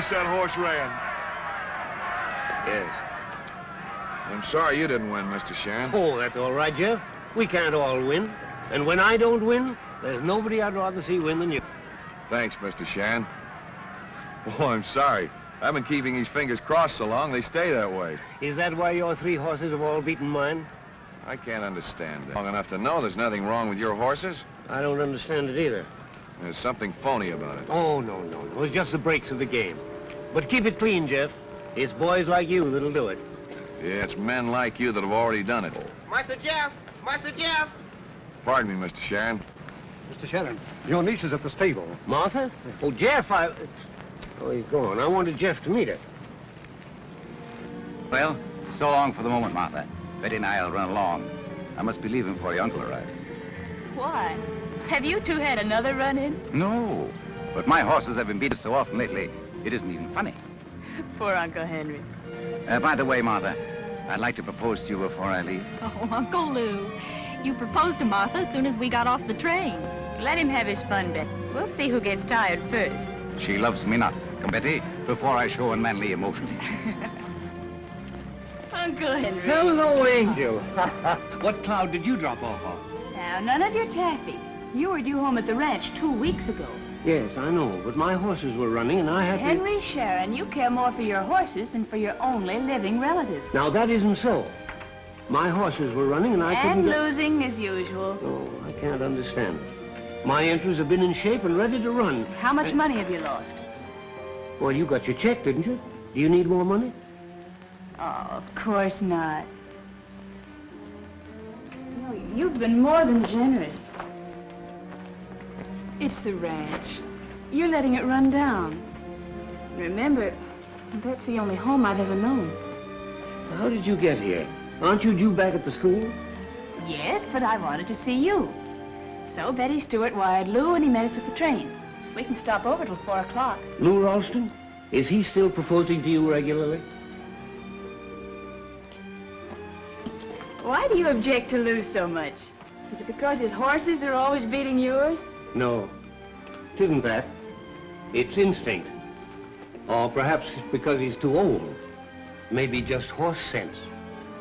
that horse ran. Yes. I'm sorry you didn't win, Mr. Sharon. Oh, that's all right, Jeff. We can't all win. And when I don't win, there's nobody I'd rather see win than you. Thanks, Mr. Sharon. Oh, I'm sorry. I've been keeping these fingers crossed so long, they stay that way. Is that why your 3 horses have all beaten mine? I can't understand that. Long enough to know there's nothing wrong with your horses. I don't understand it either. There's something phony about it. Oh, no. It's just the breaks of the game. But keep it clean, Jeff. It's boys like you that'll do it. Yeah, it's men like you that have already done it. Master Jeff! Master Jeff! Pardon me, Mr. Sharon. Mr. Sharon, your niece is at the stable. Martha? Oh, Jeff, Oh, he's gone. I wanted Jeff to meet her. Well, so long for the moment, Martha. Betty and I'll run along. I must be leaving before your uncle arrives. Why? Have you two had another run-in? No, but my horses have been beaten so often lately, it isn't even funny. Poor Uncle Henry. By the way, Martha, I'd like to propose to you before I leave. Oh, Uncle Lou. You proposed to Martha as soon as we got off the train. Let him have his fun, Betty. We'll see who gets tired first. She loves me not. Come, Betty, before I show unmanly emotion. Uncle Henry. Hello, Angel. What cloud did you drop off on? Now, none of your taffy. You were due home at the ranch 2 weeks ago. Yes, I know, but my horses were running and I had to... Henry Sharon, you care more for your horses than for your only living relative. Now, that isn't so. My horses were running and I couldn't... And losing as usual. Oh, I can't understand it. My entries have been in shape and ready to run. How much money have you lost? Well, you got your check, didn't you? Do you need more money? Oh, of course not. No, you've been more than generous. It's the ranch. You're letting it run down. Remember, that's the only home I've ever known. How did you get here? Aren't you due back at the school? Yes, but I wanted to see you. So Betty Stewart wired Lou and he met us at the train. We can stop over till 4 o'clock. Lou Ralston? Is he still proposing to you regularly? Why do you object to Lou so much? Is it because his horses are always beating yours? No, it isn't that. It's instinct. Or perhaps it's because he's too old. Maybe just horse sense.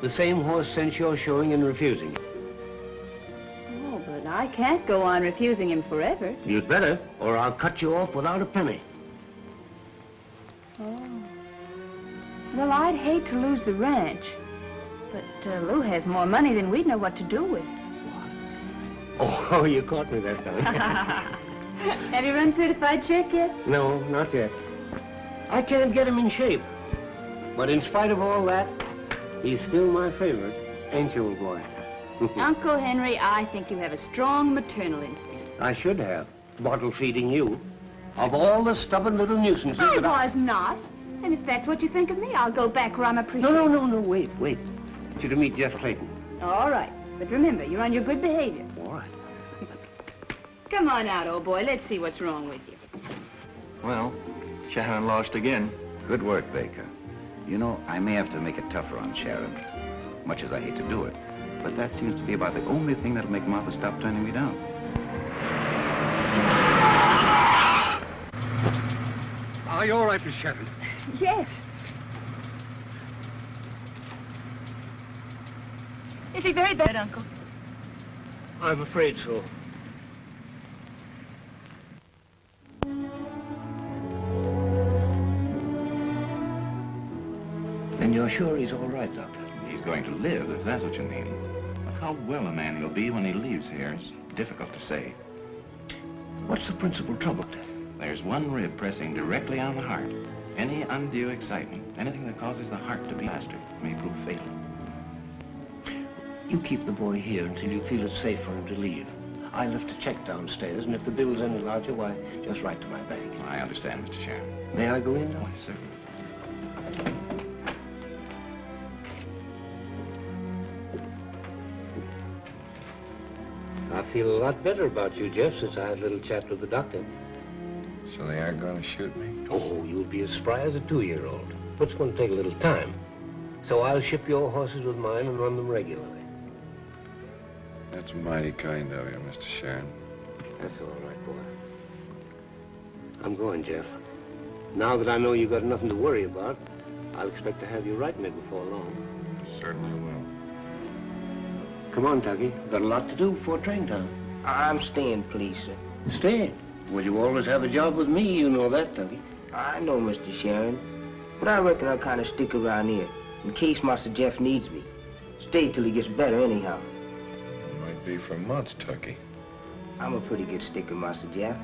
The same horse sense you're showing in refusing him. Oh, but I can't go on refusing him forever. You'd better, or I'll cut you off without a penny. Oh. Well, I'd hate to lose the ranch. But Lou has more money than we'd know what to do with. Oh, you caught me that time. Have you run certified check yet? No, not yet. I can't get him in shape. But in spite of all that, he's still my favorite, ain't you, old boy? Uncle Henry, I think you have a strong maternal instinct. I should have. Bottle feeding you. Of all the stubborn little nuisances I that was not. And if that's what you think of me, I'll go back where I'm appreciated. No, wait. I want you to meet Jeff Clayton. All right. But remember, you're on your good behavior. All right. Come on out, old boy. Let's see what's wrong with you. Well, Sharon lost again. Good work, Baker. You know, I may have to make it tougher on Sharon, much as I hate to do it. But that seems to be about the only thing that'll make Martha stop turning me down. Are you all right, Miss Sharon? Yes. Is he very bad, Uncle? I'm afraid so. Then you're sure he's all right, Doctor? He's going to live, if that's what you mean. But how well a man will be when he leaves here is difficult to say. What's the principal trouble, then? There's one rib pressing directly on the heart. Any undue excitement, anything that causes the heart to beat faster, may prove fatal. You keep the boy here until you feel it's safe for him to leave. I left a check downstairs, and if the bill's any larger, why, just write to my bank. I understand, Mr. Sharon. May I go in? Oh, yes, certainly. I feel a lot better about you, Jeff, since I had a little chat with the doctor. So they aren't going to shoot me? Oh, you'll be as spry as a 2-year-old. But it's going to take a little time. So I'll ship your horses with mine and run them regularly. That's mighty kind of you, Mr. Sharon. That's all right, boy. I'm going, Jeff. Now that I know you got nothing to worry about, I'll expect to have you right me before long. Certainly will. Come on, Tuggy. Got a lot to do before train time. I'm staying, please, sir. Stay. Well, you always have a job with me, you know that, Tuggy. I know, Mr. Sharon. But I reckon I'll kind of stick around here in case Master Jeff needs me. Stay till he gets better anyhow. Might be for months, Tucky. I'm a pretty good sticker, Master Jeff.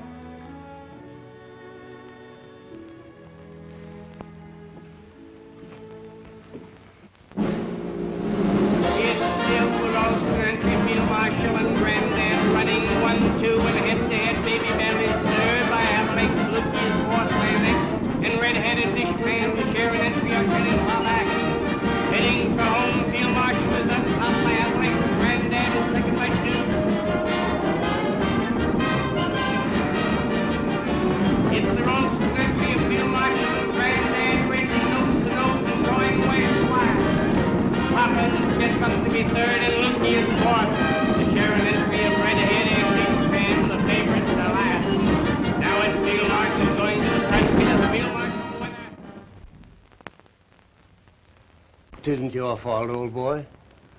It isn't your fault, old boy.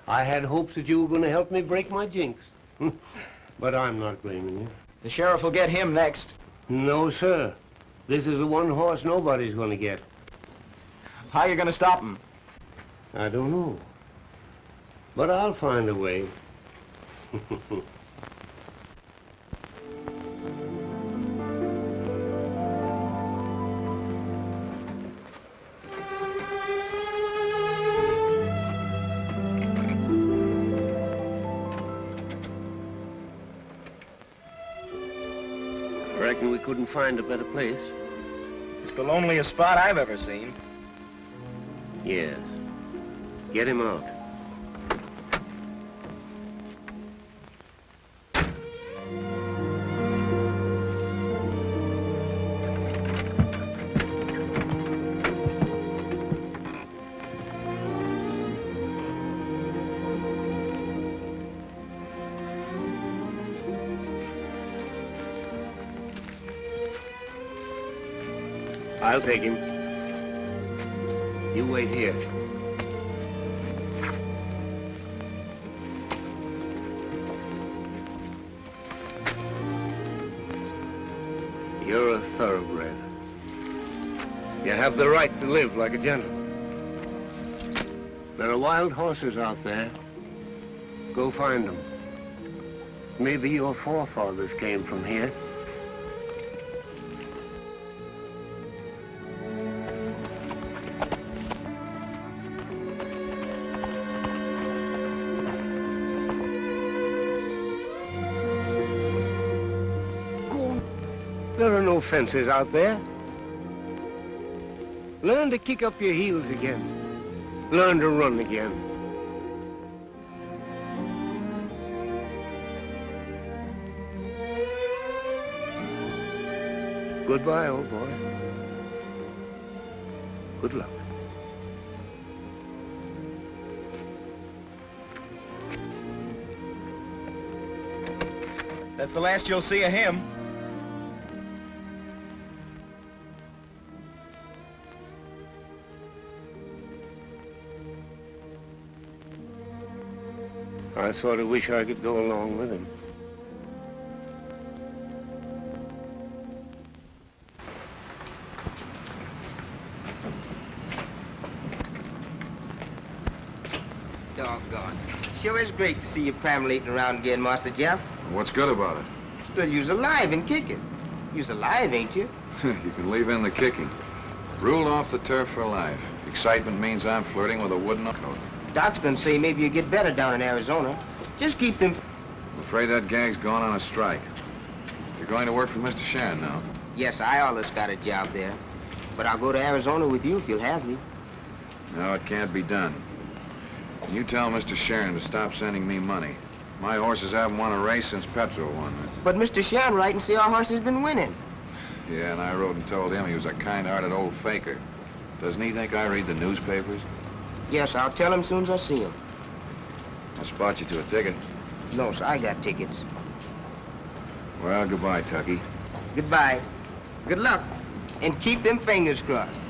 I had hopes that you were going to help me break my jinx. But I'm not blaming you. The sheriff will get him next. No, sir. This is the one horse nobody's going to get. How are you going to stop him? I don't know. But I'll find a way. I reckon we couldn't find a better place. It's the loneliest spot I've ever seen. Yes. Get him out. I'll take him. You wait here. You're a thoroughbred. You have the right to live like a gentleman. There are wild horses out there. Go find them. Maybe your forefathers came from here. There are no fences out there. Learn to kick up your heels again. Learn to run again. Goodbye, old boy. Good luck. That's the last you'll see of him. I sort of wish I could go along with him. Doggone. Sure is great to see you perambulating around again, Master Jeff. What's good about it? Still, you's alive and kicking. You's alive, ain't you? You can leave in the kicking. Ruled off the turf for life. Excitement means I'm flirting with a wooden coat. Doc's done say maybe you get better down in Arizona. Just keep them... I'm afraid that gang's gone on a strike. You're going to work for Mr. Shan now. Yes, I always got a job there. But I'll go to Arizona with you if you'll have me. No, it can't be done. And you tell Mr. Sharon to stop sending me money. My horses haven't won a race since Petro won. But Mr. Sharon write and say our horse has been winning. Yeah, and I wrote and told him he was a kind-hearted old faker. Doesn't he think I read the newspapers? Yes, I'll tell him as soon as I see him. I'll spot you to a ticket. No, sir, I got tickets. Well, goodbye, Tucky. Goodbye. Good luck. And keep them fingers crossed.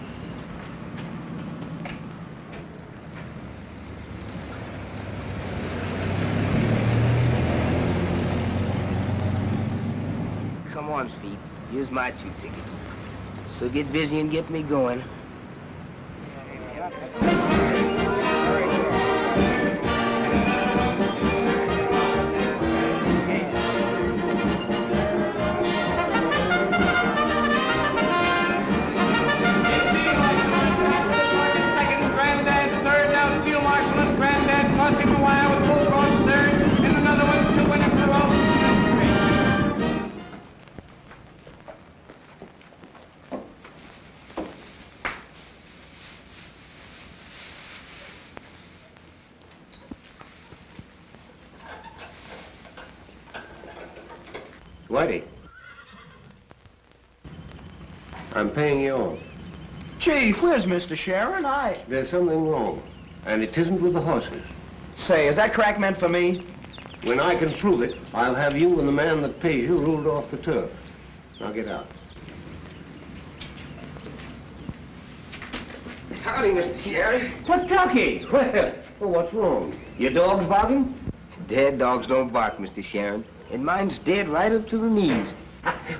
Come on, Speed. Here's my 2 tickets. So get busy and get me going. Whitey. I'm paying you off. Gee, where's Mr. Sharon? There's something wrong, and it isn't with the horses. Say, is that crack meant for me? When I can prove it, I'll have you and the man that pays you ruled off the turf. Now get out. Howdy, Mr. Sharon. Kentucky! Well, what's wrong? Your dog's barking? Dead dogs don't bark, Mr. Sharon. And mine's dead right up to the knees.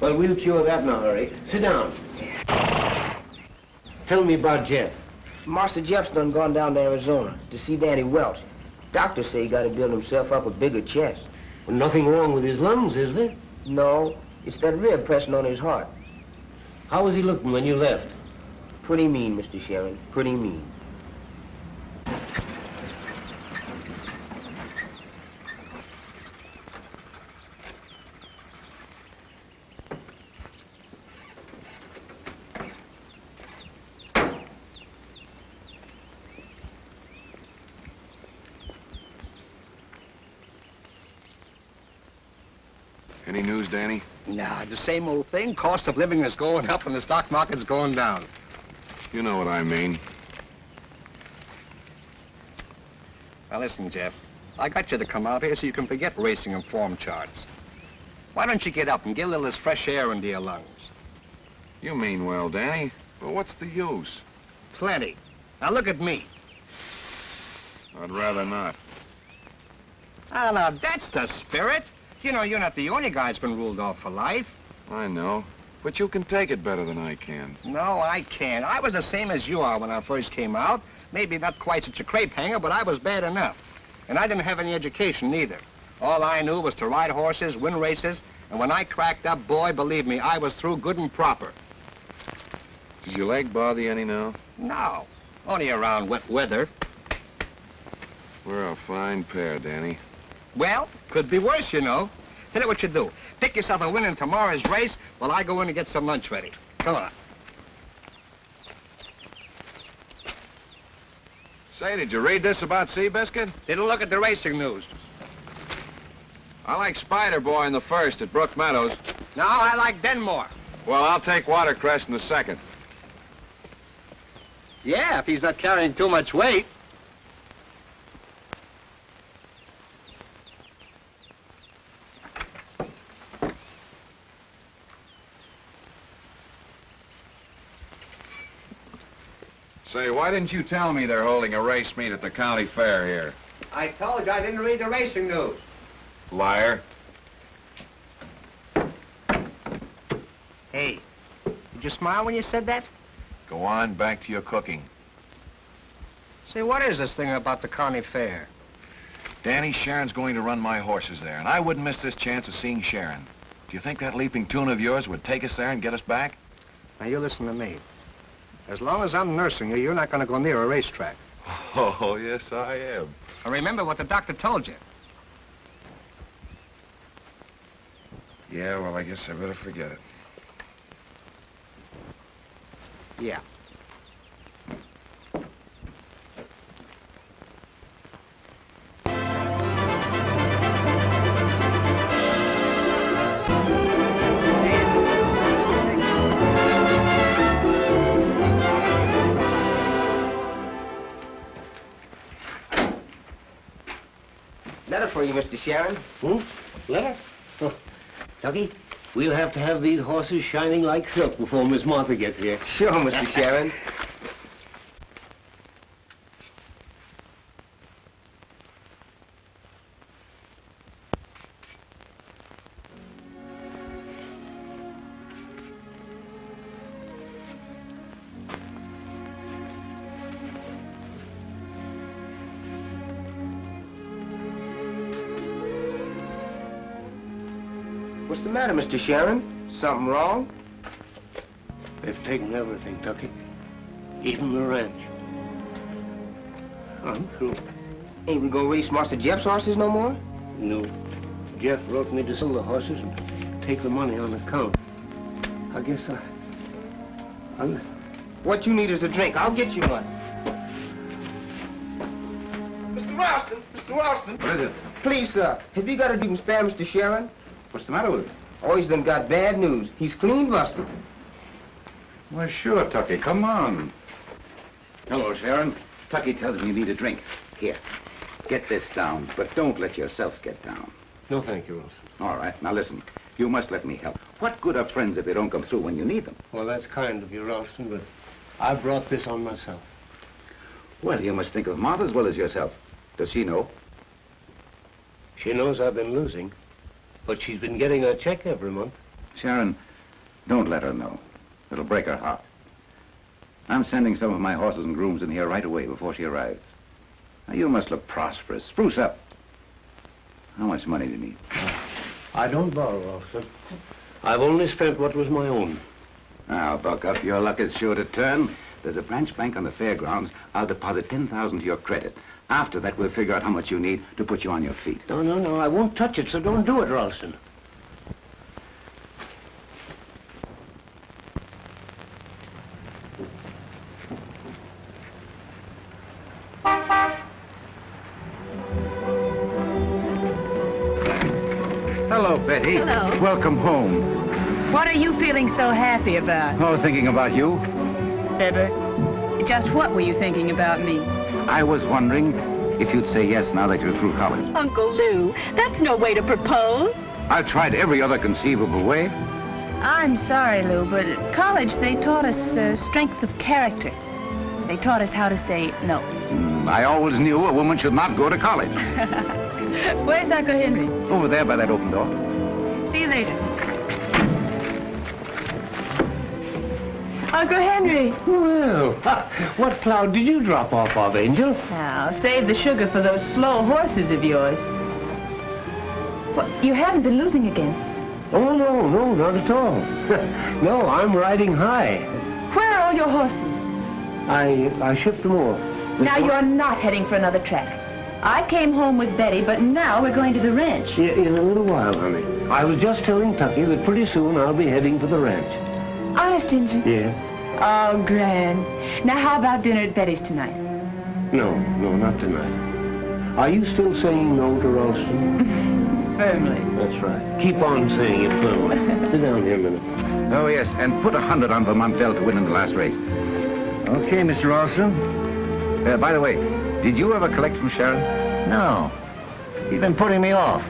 Well, we'll cure that in a hurry. Sit down. Tell me about Jeff. Master Jeff's done gone down to Arizona to see Danny Welch. Doctors say he got to build himself up a bigger chest. Well, nothing wrong with his lungs, is there? No, it's that rib pressing on his heart. How was he looking when you left? Pretty mean, Mr. Sharon, pretty mean. Any news, Danny? Nah, the same old thing. Cost of living is going up and the stock market's going down. You know what I mean. Now, listen, Jeff. I got you to come out here so you can forget racing and form charts. Why don't you get up and get a little of this fresh air into your lungs? You mean well, Danny. But what's the use? Plenty. Now, look at me. I'd rather not. Ah, now, that's the spirit. You know, you're not the only guy that's been ruled off for life. I know. But you can take it better than I can. No, I can't. I was the same as you are when I first came out. Maybe not quite such a crepe hanger, but I was bad enough. And I didn't have any education either. All I knew was to ride horses, win races, and when I cracked up, boy, believe me, I was through good and proper. Does your leg bother you any now? No, only around wet weather. We're a fine pair, Danny. Well, could be worse, you know. Tell you what you do. Pick yourself a win in tomorrow's race while I go in and get some lunch ready. Come on. Say, did you read this about Seabiscuit? Didn't look at the racing news. I like Spider Boy in the first at Brook Meadows. No, I like Denmore. Well, I'll take Watercrest in the second. Yeah, if he's not carrying too much weight. Say, why didn't you tell me they're holding a race meet at the county fair here? I told you I didn't read the racing news. Liar. Hey, did you smile when you said that? Go on, back to your cooking. Say, what is this thing about the county fair? Danny, Sharon's going to run my horses there, and I wouldn't miss this chance of seeing Sharon. Do you think that leaping tune of yours would take us there and get us back? Now, you listen to me. As long as I'm nursing you, you're not going to go near a racetrack. Oh, yes, I am. And remember what the doctor told you. Yeah, well, I guess I better forget it. Yeah. Letter for you, Mr. Sharon. Letter? Oh, Tucky, We'll have to have these horses shining like silk before Miss Martha gets here. Sure, Mr. Sharon. What's the matter, Mr. Sharon? Something wrong? They've taken everything, Tucky. Even the ranch. I'm through. Ain't we gonna race Master Jeff's horses no more? No. Jeff wrote me to sell the horses and take the money on account. I guess I'll... What you need is a drink. I'll get you one. Mr. Ralston! Mr. Ralston! What is it? Please, sir, have you got to do spare Mr. Sharon? What's the matter with it? Oh, he's done got bad news. He's clean busted. Well, sure, Tucky. Come on. Hello, Sharon. Tucky tells me you need a drink. Here, get this down, but don't let yourself get down. No, thank you, Ralston. All right, now listen. You must let me help. What good are friends if they don't come through when you need them? Well, that's kind of you, Ralston, but I brought this on myself. Well, you must think of Martha as well as yourself. Does she know? She knows I've been losing, but she's been getting a check every month. Sharon, don't let her know. It'll break her heart. I'm sending some of my horses and grooms in here right away before she arrives. Now, you must look prosperous. Spruce up. How much money do you need? I don't borrow, Ralston. I've only spent what was my own. Now, buck up. Your luck is sure to turn. There's a branch bank on the fairgrounds. I'll deposit $10,000 to your credit. After that, we'll figure out how much you need to put you on your feet. No, I won't touch it, so don't do it, Ralston. Hello, Betty. Hello. Welcome home. What are you feeling so happy about? Oh, thinking about you. Ever? Just what were you thinking about me? I was wondering if you'd say yes now that you're through college. Uncle Lou, that's no way to propose. I've tried every other conceivable way. I'm sorry, Lou, but at college they taught us strength of character. They taught us how to say no. I always knew a woman should not go to college. Where's Uncle Henry? Over there by that open door. See you later. Uncle Henry. Well, what cloud did you drop off of, Angel? Now, save the sugar for those slow horses of yours. What, you haven't been losing again? Oh, no, not at all. No, I'm riding high. Where are all your horses? I shipped them off. Now you're not heading for another track. I came home with Betty, but now we're going to the ranch. Yeah, in a little while, honey. I was just telling Tucky that pretty soon I'll be heading for the ranch. Honest, Injun? Yeah. Oh, grand. Now, how about dinner at Betty's tonight? No, not tonight. Are you still saying no to Ralston? Firmly. That's right. Keep on saying it firmly. Sit down here a minute. Oh, yes, and put 100 on Vermontel to win in the last race. Okay, Mr. Ralston. By the way, did you ever collect from Sharon? No. He's been putting me off.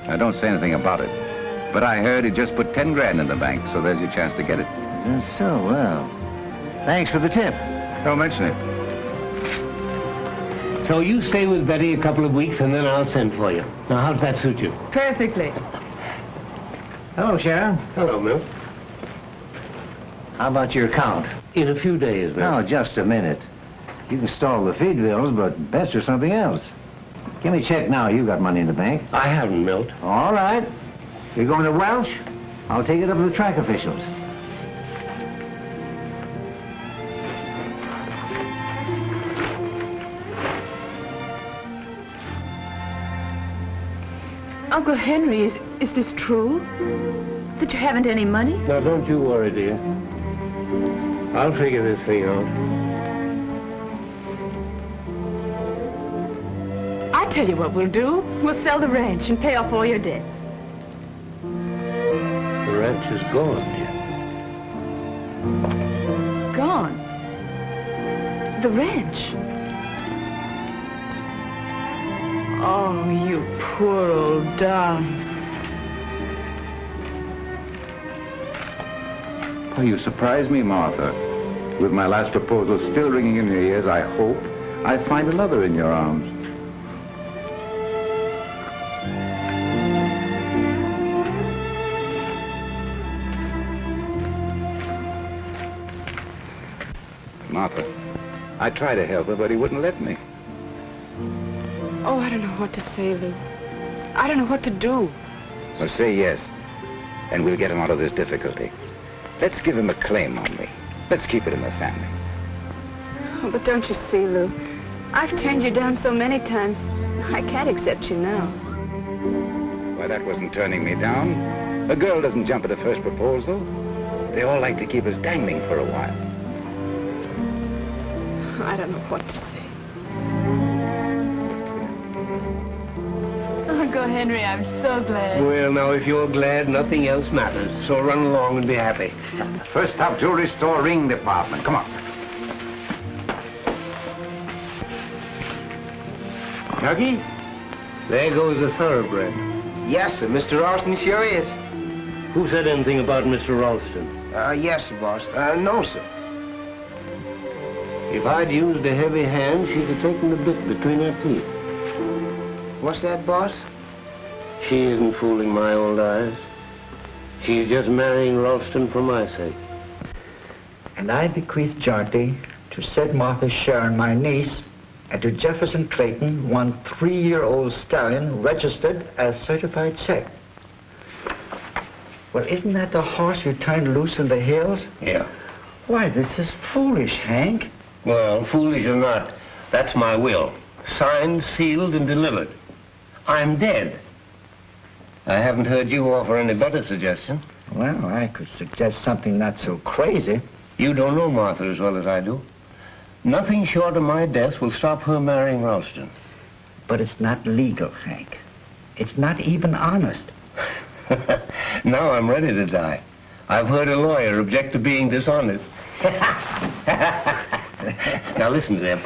Now, don't say anything about it. But I heard he just put 10 grand in the bank, so there's your chance to get it. Just so, well. Thanks for the tip. Don't mention it. So you stay with Betty a couple of weeks, and then I'll send for you. Now, how's that suit you? Perfectly. Hello, Sharon. Hello, Milt. How about your account? In a few days, Milt. Oh, just a minute. You can stall the feed bills, but best or something else. Give me a check now. You got money in the bank. I haven't, Milt. All right. You're going to Welsh? I'll take it up with the track officials. Uncle Henry, is this true? That you haven't any money? Now, don't you worry, dear. I'll figure this thing out. I tell you what we'll do. We'll sell the ranch and pay off all your debts. The ranch is gone, dear. Gone? The ranch? Oh, you poor old darling. Oh, you surprise me, Martha. With my last proposal still ringing in your ears, I hope I find a lover in your arms. Martha, I tried to help her, but he wouldn't let me. Oh, I don't know what to say, Lou. I don't know what to do. Well, say yes, and we'll get him out of this difficulty. Let's give him a claim on me. Let's keep it in the family. Oh, but don't you see, Lou? I've turned you down so many times, I can't accept you now. Why, that wasn't turning me down. A girl doesn't jump at the first proposal. They all like to keep us dangling for a while. I don't know what to say. Oh, go, Henry. I'm so glad. Well, now, if you're glad, nothing else matters. So run along and be happy. First stop, jewelry store, ring department. Come on. Tucky, there goes the thoroughbred. Yes, sir. Mr. Ralston sure is. Who said anything about Mr. Ralston? Yes, sir, boss. No, sir. If I'd used a heavy hand, she'd have taken the bit between her teeth. What's that, boss? She isn't fooling my old eyes. She's just marrying Ralston for my sake. And I bequeath Jaunty to said Martha Sharon, my niece, and to Jefferson Clayton, one 3-year-old stallion registered as certified sec. Well, isn't that the horse you turned loose in the hills? Yeah. Why, this is foolish, Hank. Well, foolish or not, that's my will. Signed, sealed, and delivered. I'm dead. I haven't heard you offer any better suggestion. Well, I could suggest something not so crazy. You don't know Martha as well as I do. Nothing short of my death will stop her marrying Ralston. But it's not legal, Hank. It's not even honest. Now I'm ready to die. I've heard a lawyer object to being dishonest. Now listen, Zeb.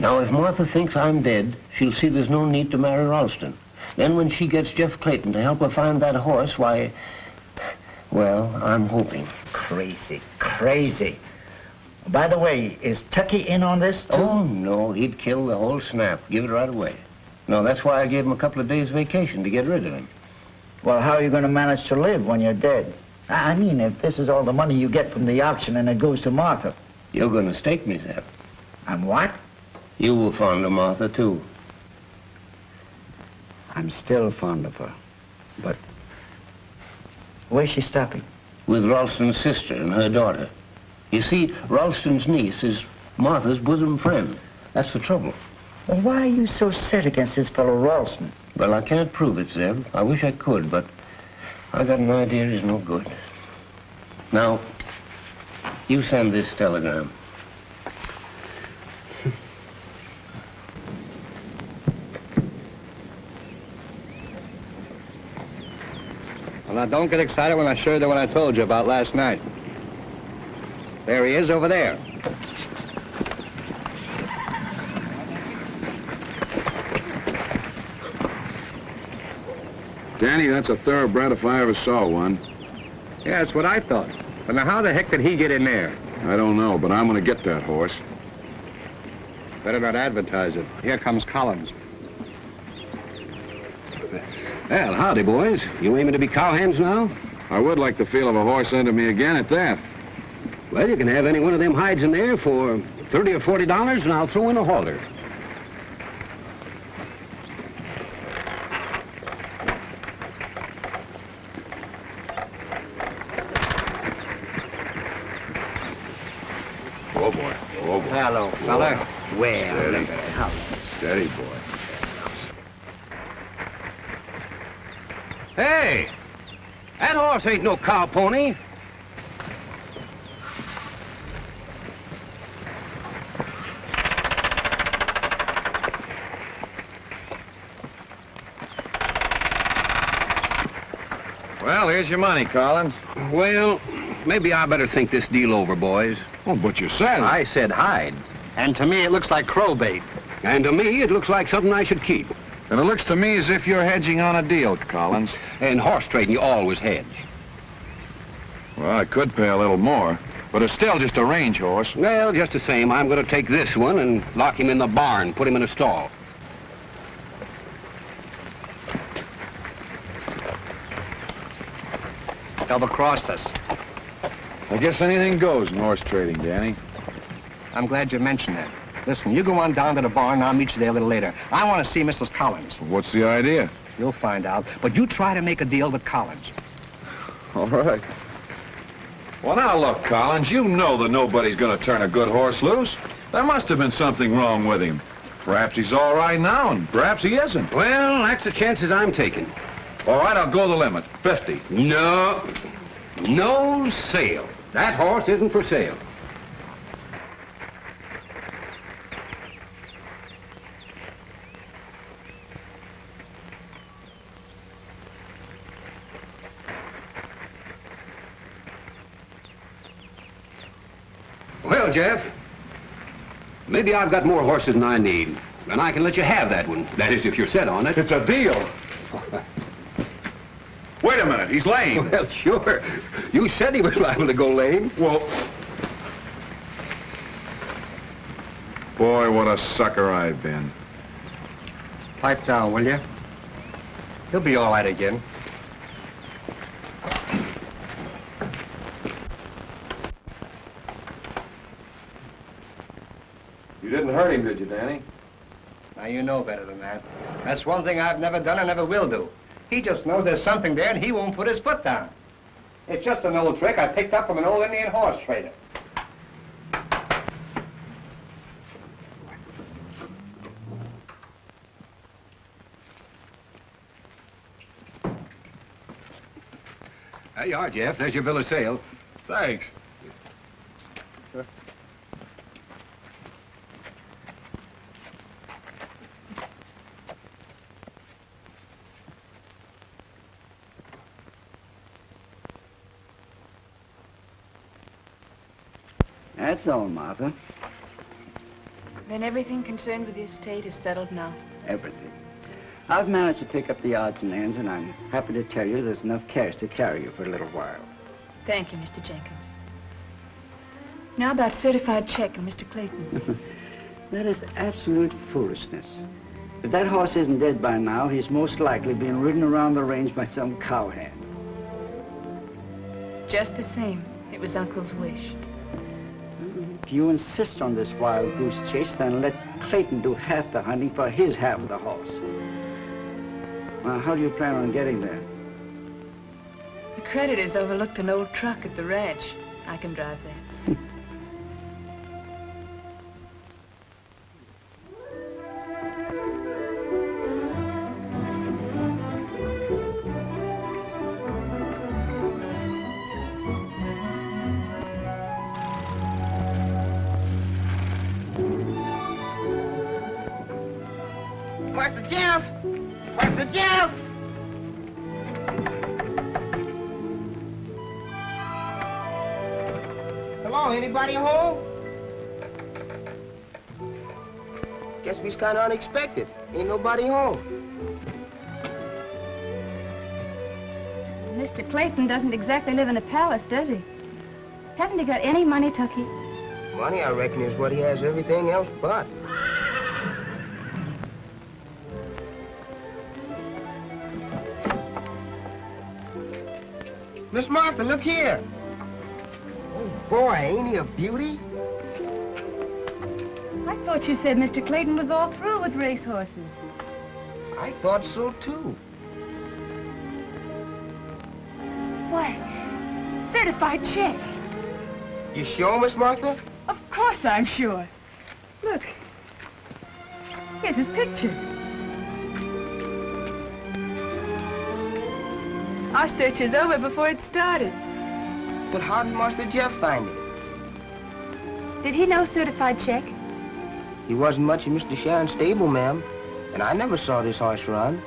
Now, if Martha thinks I'm dead, she'll see there's no need to marry Ralston. Then when she gets Jeff Clayton to help her find that horse, why, well, I'm hoping. Crazy, crazy. By the way, is Tucky in on this, too? Oh, no, he'd kill the whole snap, give it right away. No, that's why I gave him a couple of days' vacation to get rid of him. Well, how are you going to manage to live when you're dead? I mean, if this is all the money you get from the auction and it goes to Martha. You're going to stake me, Zeb. I'm what? You were fond of Martha, too. I'm still fond of her. But where's she stopping? With Ralston's sister and her daughter. You see, Ralston's niece is Martha's bosom friend. That's the trouble. Well, why are you so set against this fellow Ralston? Well, I can't prove it, Zeb. I wish I could, but I got an idea he's no good. Now, you send this telegram. Well, now, don't get excited when I show you the one I told you about last night. There he is over there. Danny, that's a thoroughbred if I ever saw one. Yeah, that's what I thought. But now, how the heck did he get in there? I don't know, but I'm going to get that horse. Better not advertise it. Here comes Collins. Well, howdy, boys. You aiming to be cowhands now? I would like the feel of a horse under me again at that. Well, you can have any one of them hides in there for $30 or $40, and I'll throw in a halter. Oh, boy. Oh, boy. Hello, fella. Well, Steady. look at it. How- Steady, boy. Hey! That horse ain't no cow pony. Well, here's your money, Collins. Well, maybe I better think this deal over, boys. Oh, but you said... I said hide. And to me, it looks like crow bait. And to me, it looks like something I should keep. And it looks to me as if you're hedging on a deal, Collins. In horse trading, you always hedge. Well, I could pay a little more, but it's still just a range horse. Well, just the same, I'm going to take this one and lock him in the barn, put him in a stall. Double-crossed us. I guess anything goes in horse trading, Danny. I'm glad you mentioned that. Listen, you go on down to the barn, and I'll meet you there a little later. I want to see Mrs. Collins. What's the idea? You'll find out. But you try to make a deal with Collins. All right. Well, now, look, Collins, you know that nobody's going to turn a good horse loose. There must have been something wrong with him. Perhaps he's all right now, and perhaps he isn't. Well, that's the chances I'm taking. All right, I'll go the limit. 50. No. No sale. That horse isn't for sale. Well, Jeff, maybe I've got more horses than I need, and I can let you have that one. That is, if you're set on it. It's a deal. Wait a minute, he's lame. Well, sure. You said he was liable to go lame. Well... Boy, what a sucker I've been. Pipe down, will you? He'll be all right again. You didn't hurt him, did you, Danny? Now, you know better than that. That's one thing I've never done and never will do. He just knows there's something there, and he won't put his foot down. It's just an old trick I picked up from an old Indian horse trader. There you are, Jeff. There's your bill of sale. Thanks. That's all, Martha. Then everything concerned with the estate is settled now? Everything. I've managed to pick up the odds and ends, and I'm happy to tell you there's enough cash to carry you for a little while. Thank you, Mr. Jenkins. Now about certified check and Mr. Clayton. That is absolute foolishness. If that horse isn't dead by now, he's most likely being ridden around the range by some cowhand. Just the same, it was Uncle's wish. If you insist on this wild goose chase, then let Clayton do half the hunting for his half of the horse. Now, how do you plan on getting there? The creditors overlooked an old truck at the ranch. I can drive there. Master Jeff! Master Jeff! Hello, anybody home? Guess we's kind of unexpected. Ain't nobody home. Mr. Clayton doesn't exactly live in a palace, does he? Hasn't he got any money, Tucky? Money, I reckon, is what he has everything else but. Miss Martha, look here. Oh, boy, ain't he a beauty? I thought you said Mr. Clayton was all through with racehorses. I thought so, too. Why, certified check. You sure, Miss Martha? Of course I'm sure. Look, here's his picture. Our search is over before it started. But how did Master Jeff find it? Did he know certified check? He wasn't much in Mr. Sharon's stable, ma'am. And I never saw this horse run.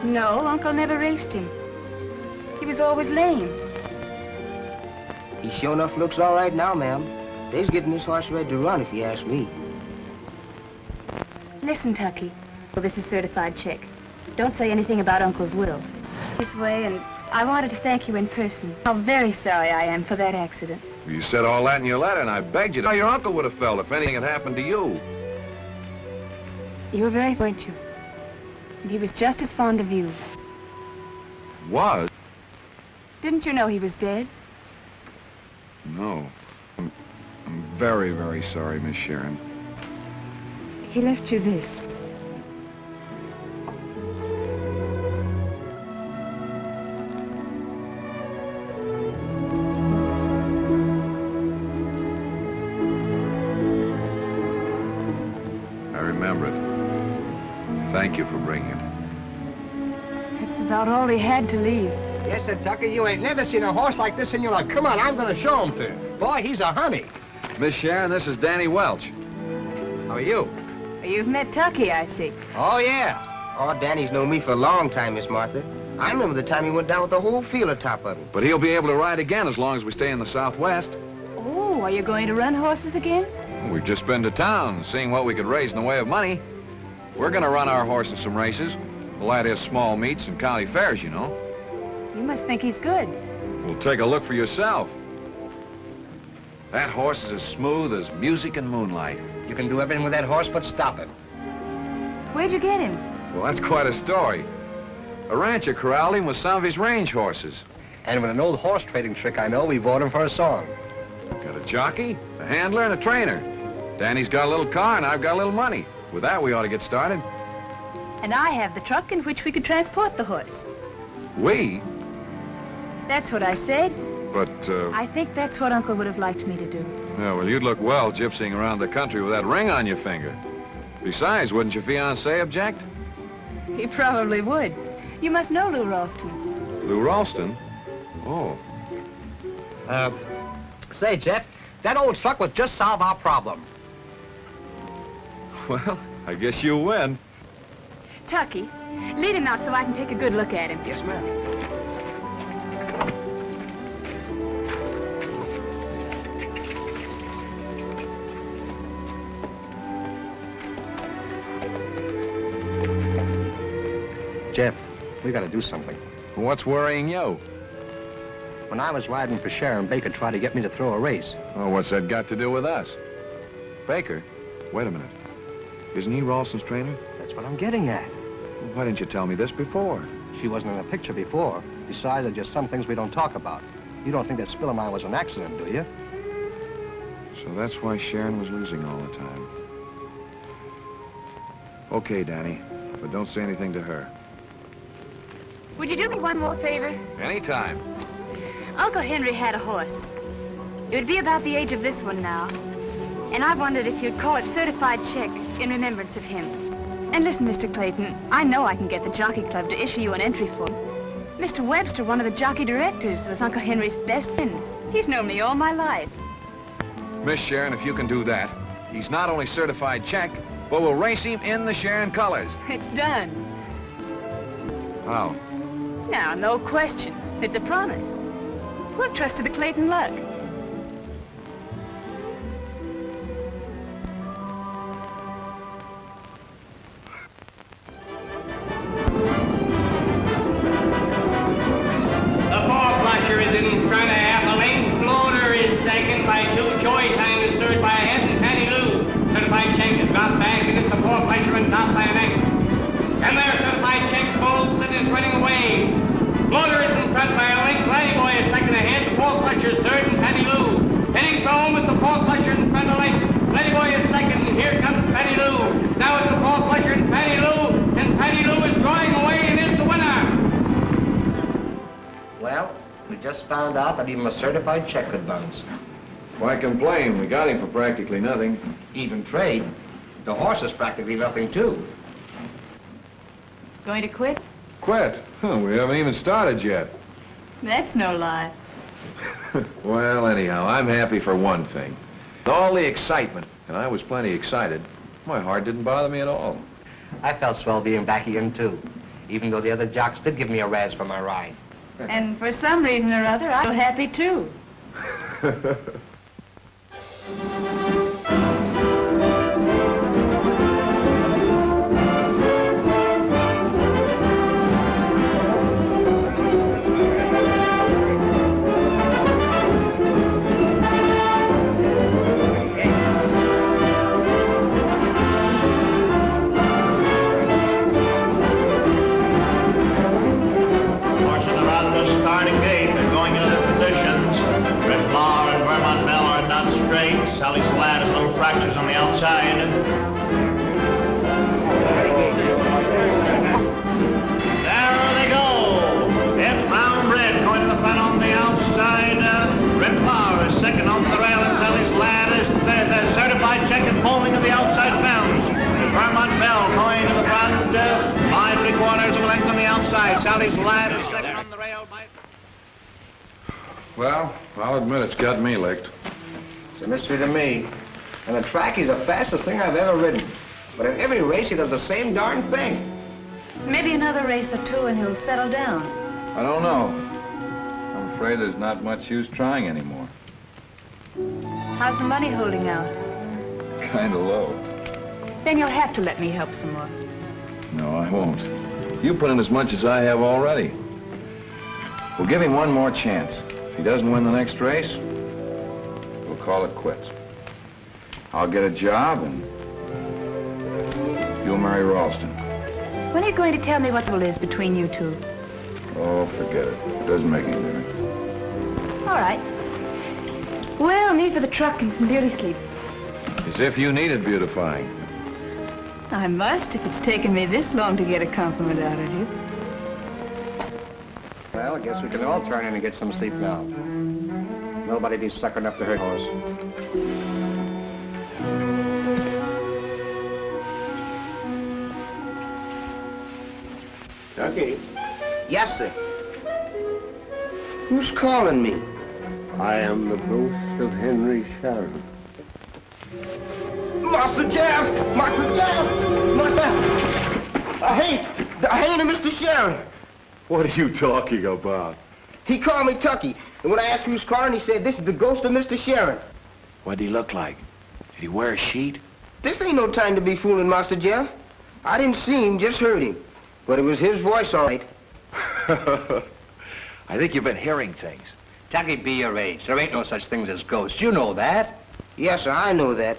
No, Uncle never raced him. He was always lame. He sure enough looks all right now, ma'am. They's getting this horse ready to run, if you ask me. Listen, Tucky. Well, this is certified check. Don't say anything about Uncle's will. This way, and I wanted to thank you in person. How very sorry I am for that accident. You said all that in your letter, and I begged you to. How your uncle would have felt if anything had happened to you. You were very, weren't you? And he was just as fond of you. Was? Didn't you know he was dead? No. I'm very, very sorry, Miss Sharon. He left you this. I remember it. Thank you for bringing him. That's about all he had to leave. Yes, sir, Tucker, you ain't never seen a horse like this in your life. Come on, I'm going to show him to you. Boy, he's a honey. Miss Sharon, this is Danny Welch. How are you? You've met Tucky, I see. Oh, yeah. Oh, Danny's known me for a long time, Miss Martha. I remember the time he went down with the whole field atop of him. But he'll be able to ride again as long as we stay in the Southwest. Oh, are you going to run horses again? We've just been to town, seeing what we could raise in the way of money. We're going to run our horse in some races. Well, that is small meets and county fairs, you know. You must think he's good. Well, take a look for yourself. That horse is as smooth as music and moonlight. You can do everything with that horse but stop him. Where'd you get him? Well, that's quite a story. A rancher corralled him with some of his range horses. And with an old horse trading trick I know, we bought him for a song. Got a jockey, a handler, and a trainer. Danny's got a little car, and I've got a little money. With that, we ought to get started. And I have the truck in which we could transport the horse. We? That's what I said. But, I think that's what Uncle would have liked me to do. Yeah, well, you'd look well gypsying around the country with that ring on your finger. Besides, wouldn't your fiancé object? He probably would. You must know Lou Ralston. Lou Ralston? Oh. Say, Jeff, that old truck would just solve our problem. Well, I guess you'll win. Tucky, lead him out so I can take a good look at him. Yes, ma'am. Jeff, we got to do something. What's worrying you? When I was riding for Sharon, Baker tried to get me to throw a race. Oh, what's that got to do with us? Baker? Wait a minute. Isn't he Ralston's trainer? That's what I'm getting at. Well, why didn't you tell me this before? She wasn't in the picture before. Besides, there's just some things we don't talk about. You don't think that spill of mine was an accident, do you? So that's why Sharon was losing all the time. Okay, Danny, but don't say anything to her. Would you do me one more favor? Anytime. Uncle Henry had a horse. It would be about the age of this one now. And I wondered if you'd call it certified check in remembrance of him. And listen, Mr. Clayton, I know I can get the Jockey Club to issue you an entry form. Mr. Webster, one of the jockey directors, was Uncle Henry's best friend. He's known me all my life. Miss Sharon, if you can do that, he's not only certified check, but we'll race him in the Sharon colors. It's done. How? Now, no questions. It's a promise. We'll trust to the Clayton luck. Found out that even a certified check could bounce. Why complain? We got him for practically nothing. Even trade. The horse is practically nothing, too. Going to quit? Quit? Huh, we haven't even started yet. That's no lie. Well, anyhow, I'm happy for one thing. All the excitement, and I was plenty excited, my heart didn't bother me at all. I felt swell being back again, too. Even though the other jocks did give me a razz for my ride. And for some reason or other, I'm happy, too. tires on the outside. There they go. It's Brown Red going to the front on the outside. Red Power is second on the rail, and Sally's Lad is the certified check and folding of the outside fence. Vermont Bell going to the front, 5 3/4 of a length on the outside. Sally's Lad is second on the rail by... Well, I'll admit it's got me licked. It's a mystery to me. And the track, he's the fastest thing I've ever ridden. But in every race, he does the same darn thing. Maybe another race or two and he'll settle down. I don't know. I'm afraid there's not much use trying anymore. How's the money holding out? Kind of low. Then you'll have to let me help some more. No, I won't. You put in as much as I have already. We'll give him one more chance. If he doesn't win the next race, we'll call it quits. I'll get a job and you'll marry Ralston. When are you going to tell me what the deal is between you two? Oh, forget it. It doesn't make any difference. All right. Well, need for the truck and some beauty sleep. As if you needed beautifying. I must, if it's taken me this long to get a compliment out of you. Well, I guess we can all turn in and get some sleep now. Nobody be suckered up to her horse. Okay. Yes, sir. Who's calling me? I am the ghost of Henry Sharon. Master Jeff! Master Jeff! Master! I hate Mr. Sharon. What are you talking about? He called me Tucky, and when I asked who's calling, he said, this is the ghost of Mr. Sharon. What'd he look like? Did he wear a sheet? This ain't no time to be fooling, Master Jeff. I didn't see him, just heard him. But it was his voice, all right. I think you've been hearing things. Tucky, be your age. There ain't no such things as ghosts. You know that. Yes, sir, I know that.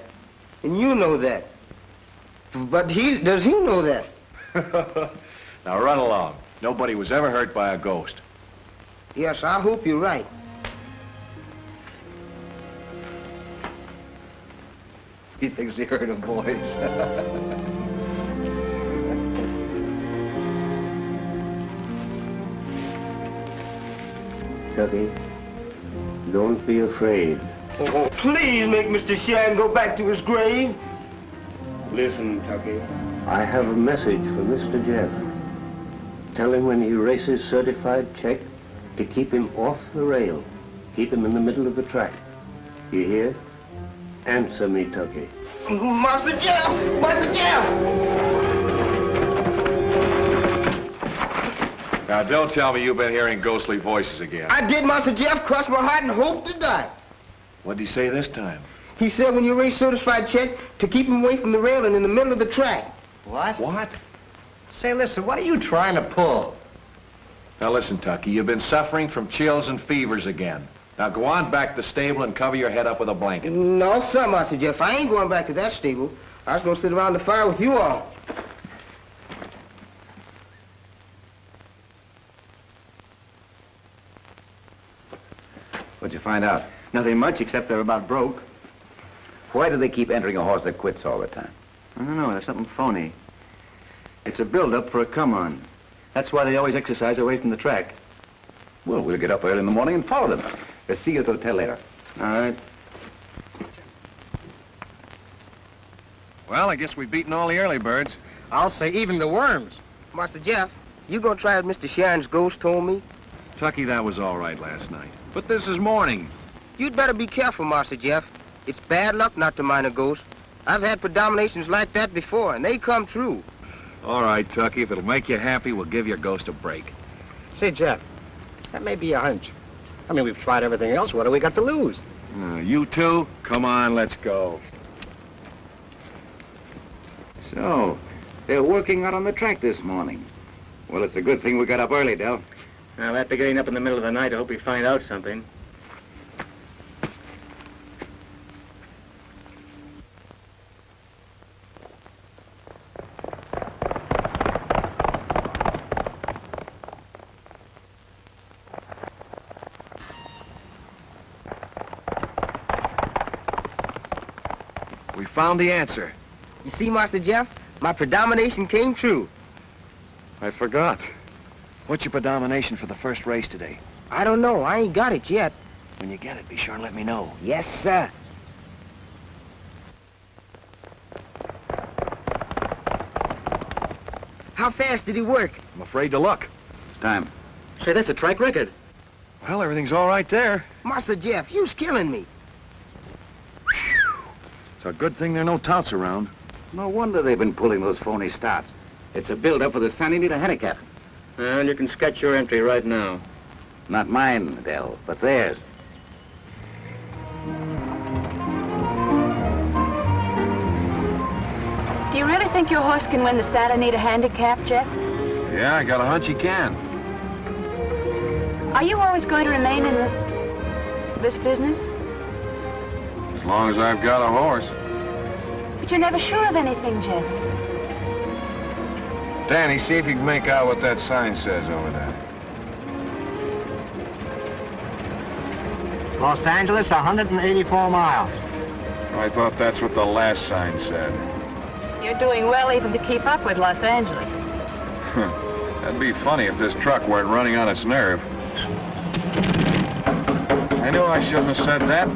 And you know that. But does he know that? Now run along. Nobody was ever hurt by a ghost. Yes, I hope you're right. He thinks he heard a voice. Tucky, don't be afraid. Oh, please make Mr. Sharon go back to his grave. Listen, Tucky. I have a message for Mr. Jeff. Tell him when he races certified check to keep him off the rail. Keep him in the middle of the track. You hear? Answer me, Tucky. Master Jeff! Master Jeff! Now, don't tell me you've been hearing ghostly voices again. I did, Master Jeff. Crossed my heart and hoped to die. What'd he say this time? He said when you race certified check to keep him away from the railing in the middle of the track. What? What? Say, listen, what are you trying to pull? Now, listen, Tucky, you've been suffering from chills and fevers again. Now, go on back to the stable and cover your head up with a blanket. No, sir, Master Jeff. I ain't going back to that stable. I was going to sit around the fire with you all. What'd you find out? Nothing much, except they're about broke. Why do they keep entering a horse that quits all the time? I don't know, there's something phony. It's a build-up for a come-on. That's why they always exercise away from the track. Well, we'll get up early in the morning and follow them. We'll see you at the hotel later. All right. Well, I guess we've beaten all the early birds. I'll say even the worms. Master Jeff, you going to try what Mr. Sharon's ghost told me? Tucky, that was all right last night. But this is morning. You'd better be careful, Master Jeff. It's bad luck not to mind a ghost. I've had predominations like that before, and they come true. All right, Tucky, if it'll make you happy, we'll give your ghost a break. Say, Jeff, that may be a hunch. I mean, we've tried everything else. What do we got to lose? You two? Come on, let's go. So, they're working out on the track this morning. Well, it's a good thing we got up early, Del. Now, after getting up in the middle of the night, I hope we find out something. We found the answer. You see, Master Jeff, my predomination came true. I forgot. What's your predomination for the first race today? I don't know. I ain't got it yet. When you get it, be sure and let me know. Yes, sir. How fast did he work? I'm afraid to look. Time. Say, that's a track record. Well, everything's all right there. Master Jeff, you's killing me. It's a good thing there are no touts around. No wonder they've been pulling those phony starts. It's a build-up for the Santa Anita handicap. And you can sketch your entry right now. Not mine, Adele, but theirs. Do you really think your horse can win the Santa Anita handicap, Jeff? Yeah, I got a hunch he can. Are you always going to remain in this business? As long as I've got a horse. But you're never sure of anything, Jeff. Danny, see if you can make out what that sign says over there. Los Angeles, 184 miles. I thought that's what the last sign said. You're doing well even to keep up with Los Angeles. That'd be funny if this truck weren't running on its nerve. I knew I shouldn't have said that.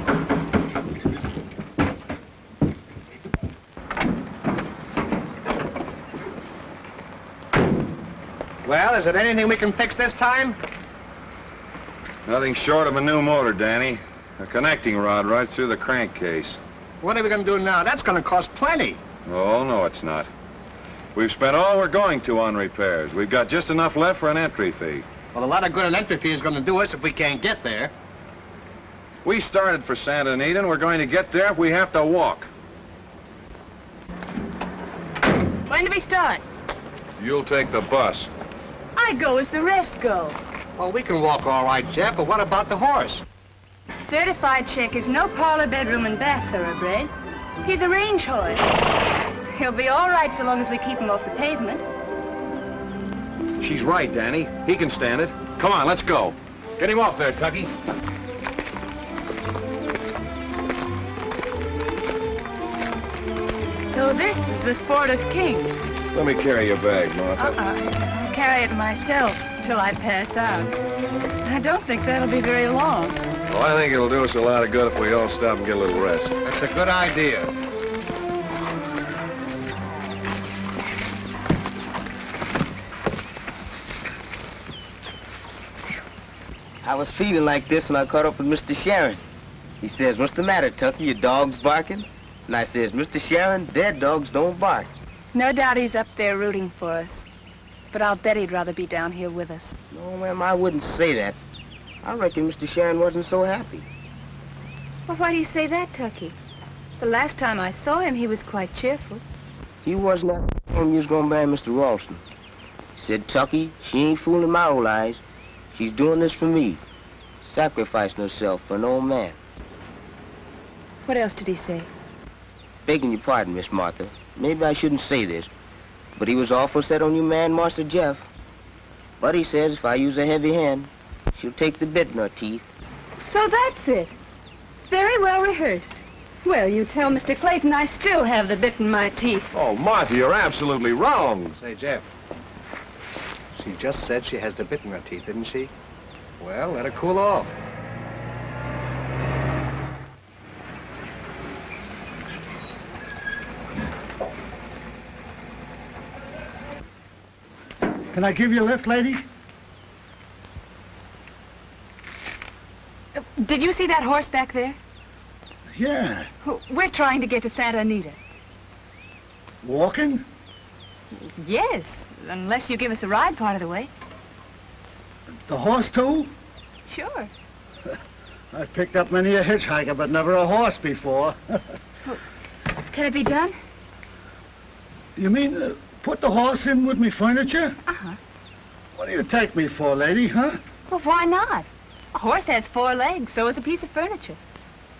Well, is there anything we can fix this time? Nothing short of a new motor, Danny. A connecting rod right through the crankcase. What are we going to do now? That's going to cost plenty. Oh, no, it's not. We've spent all we're going to on repairs. We've got just enough left for an entry fee. Well, a lot of good an entry fee is going to do us if we can't get there. We started for Santa Anita, and we're going to get there if we have to walk. When do we start? You'll take the bus. I go as the rest go. Well, we can walk all right, Jeff, but what about the horse? Certified check is no parlor, bedroom, and bath thoroughbred. He's a range horse. He'll be all right so long as we keep him off the pavement. She's right, Danny. He can stand it. Come on, let's go. Get him off there, Tucky. So this is the sport of kings. Let me carry your bag, Martha. I'll carry it myself till I pass out. I don't think that'll be very long. Well, I think it'll do us a lot of good if we all stop and get a little rest. That's a good idea. I was feeling like this when I caught up with Mr. Sharon. He says, "What's the matter, Tucky? Your dog's barking?" And I says, "Mr. Sharon, dead dogs don't bark." No doubt he's up there rooting for us. But I'll bet he'd rather be down here with us. No, ma'am, I wouldn't say that. I reckon Mr. Sharon wasn't so happy. Well, why do you say that, Tucky? The last time I saw him, he was quite cheerful. He wasn't happy when you was going to marry Mr. Ralston. He said, "Tucky, she ain't fooling my old eyes. She's doing this for me, sacrificing herself for an old man." What else did he say? Begging your pardon, Miss Martha. Maybe I shouldn't say this, but he was awful set on your man, Master Jeff. But he says if I use a heavy hand, she'll take the bit in her teeth. So that's it. Very well rehearsed. Well, you tell Mr. Clayton I still have the bit in my teeth. Oh, Martha, you're absolutely wrong. Say, Jeff, she just said she has the bit in her teeth, didn't she? Well, let her cool off. Can I give you a lift, lady? Did you see that horse back there? Yeah. We're trying to get to Santa Anita. Walking? Yes, unless you give us a ride part of the way. The horse, too? Sure. I've picked up many a hitchhiker, but never a horse before. Can it be done? You mean put the horse in with me furniture? Uh-huh. What do you take me for, lady, huh? Well, why not? A horse has 4 legs, so is a piece of furniture.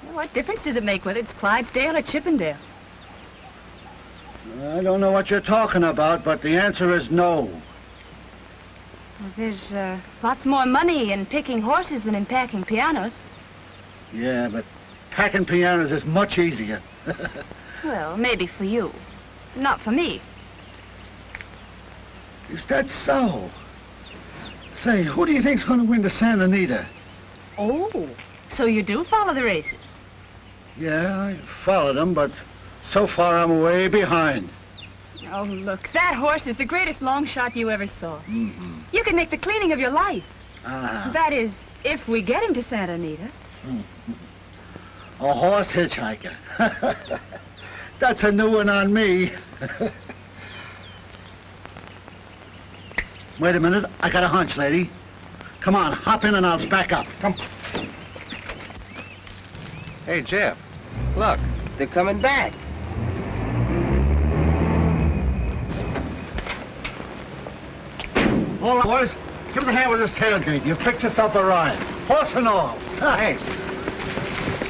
Well, what difference does it make whether it's Clydesdale or Chippendale? I don't know what you're talking about, but the answer is no. Well, there's lots more money in picking horses than in packing pianos. Yeah, but packing pianos is much easier. Well, maybe for you. Not for me. Is that so? Say, who do you think's going to win the Santa Anita? Oh, so you do follow the races? Yeah, I followed them, but so far I'm way behind. Oh, look, that horse is the greatest long shot you ever saw. Mm-hmm. You could make the cleaning of your life. Ah. That is, if we get him to Santa Anita. Mm-hmm. A horse hitchhiker. That's a new one on me. Wait a minute. I got a hunch, lady. Come on, hop in and I'll back up. Come. Hey, Jeff, look. They're coming back. All right, boys. Give us a hand with this tailgate. You've picked yourself a ride. Horse and all. Thanks.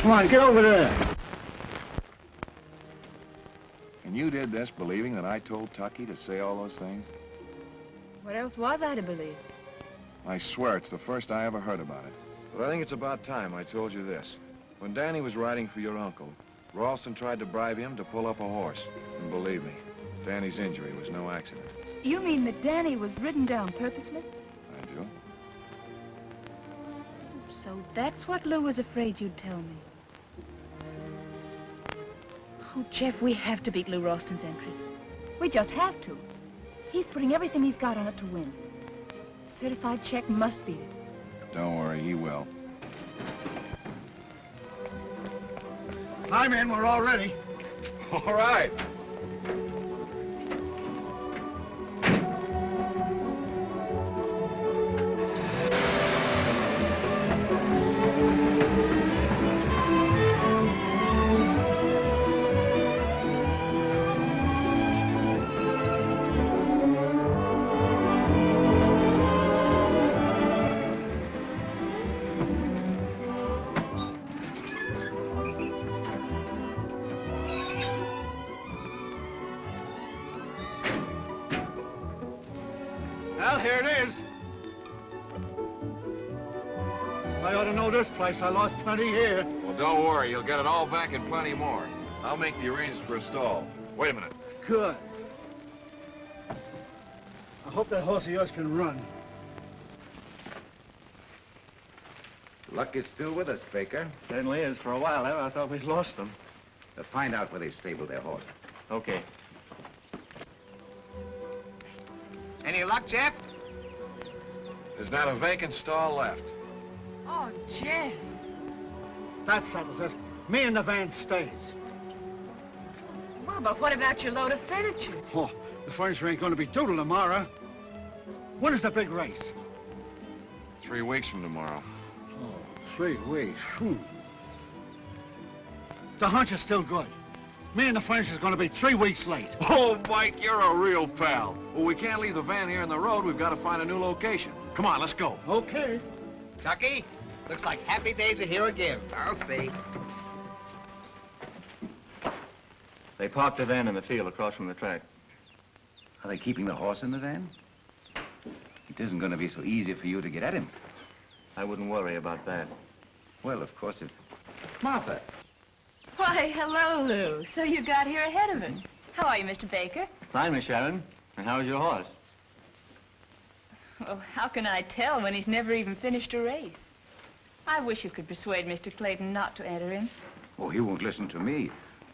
Come on, get over there. And you did this believing that I told Tucky to say all those things? What else was I to believe? I swear it's the first I ever heard about it. But I think it's about time I told you this. When Danny was riding for your uncle, Ralston tried to bribe him to pull up a horse. And believe me, Danny's injury was no accident. You mean that Danny was ridden down purposely? I do. So that's what Lou was afraid you'd tell me. Oh, Jeff, we have to beat Lou Ralston's entry. We just have to. He's putting everything he's got on it to win. Certified check must beat it. Don't worry, he will. Hi, men, we're all ready. All right. Well, here it is. I ought to know this place. I lost plenty here. Well, don't worry. You'll get it all back and plenty more. I'll make the arrangements for a stall. Wait a minute. Good. I hope that horse of yours can run. Luck is still with us, Baker. Certainly is. For a while there, I thought we'd lost them. Find out where they stabled their horse. Okay. Any luck, Jeff? There's not a vacant stall left. Oh, Jeff. That settles it. Me and the van stays. Well, but what about your load of furniture? Oh, the furniture ain't going to be doodle tomorrow. When is the big race? 3 weeks from tomorrow. Oh, 3 weeks. The hunch is still good. Me and the furniture's going to be 3 weeks late. Oh, Mike, you're a real pal. Well, we can't leave the van here on the road. We've got to find a new location. Come on, let's go. Okay. Tucky, looks like happy days are here again. I'll see. They parked the van in the field across from the track. Are they keeping the horse in the van? It isn't going to be so easy for you to get at him. I wouldn't worry about that. Well, of course, if... Martha. Why, hello, Lou. So you got here ahead of us. How are you, Mr. Baker? Fine, Miss Sharon. And how's your horse? Well, how can I tell when he's never even finished a race? I wish you could persuade Mr. Clayton not to enter him. Oh, he won't listen to me.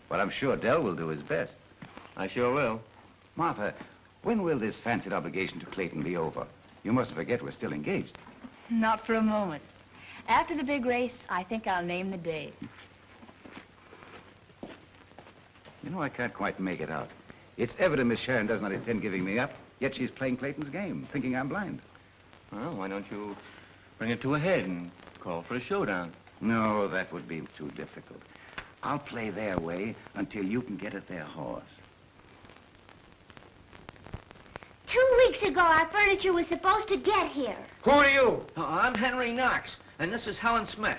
But I'm sure Dell will do his best. I sure will. Martha, when will this fancied obligation to Clayton be over? You mustn't forget we're still engaged. Not for a moment. After the big race, I think I'll name the day. You know, I can't quite make it out. It's evident Miss Sharon does not intend giving me up, yet she's playing Clayton's game, thinking I'm blind. Well, why don't you bring it to a head and call for a showdown? No, that would be too difficult. I'll play their way until you can get at their horse. 2 weeks ago, our furniture was supposed to get here. Who are you? I'm Henry Knox, and this is Helen Smith.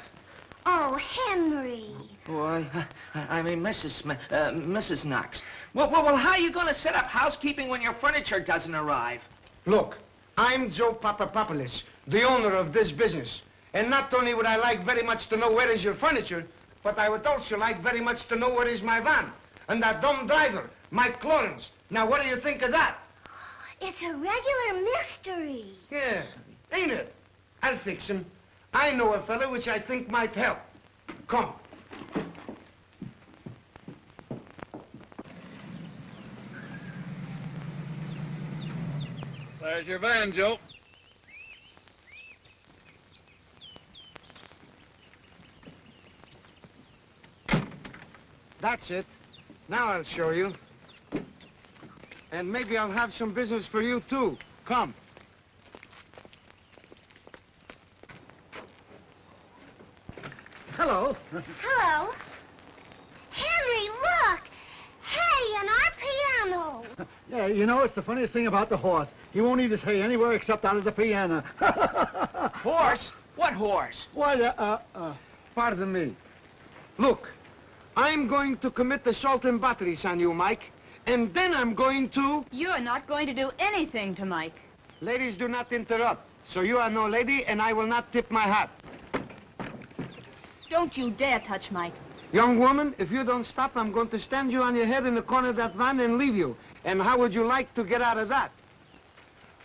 Oh, Henry. Oh, I mean Mrs. Smith, Mrs. Knox. Well, how are you going to set up housekeeping when your furniture doesn't arrive? Look, I'm Joe Papapopoulos, the owner of this business. And not only would I like very much to know where is your furniture, but I would also like very much to know where is my van. and that dumb driver, Mike Lawrence. Now, what do you think of that? It's a regular mystery. Yeah, ain't it? I'll fix him. I know a fella which I think might help. Come. There's your van, Joe. That's it. Now I'll show you. And maybe I'll have some business for you, too. Come. Hello. Hello. Henry, look! Hay on our piano. Yeah, you know, it's the funniest thing about the horse. He won't eat his hay anywhere except out of the piano. Horse? What horse? Why, Pardon me. Look, I'm going to commit assault and batteries on you, Mike. And then I'm going to... You're not going to do anything to Mike. Ladies do not interrupt. So you are no lady, and I will not tip my hat. Don't you dare touch Mike. Young woman, if you don't stop, I'm going to stand you on your head in the corner of that van and leave you. And how would you like to get out of that?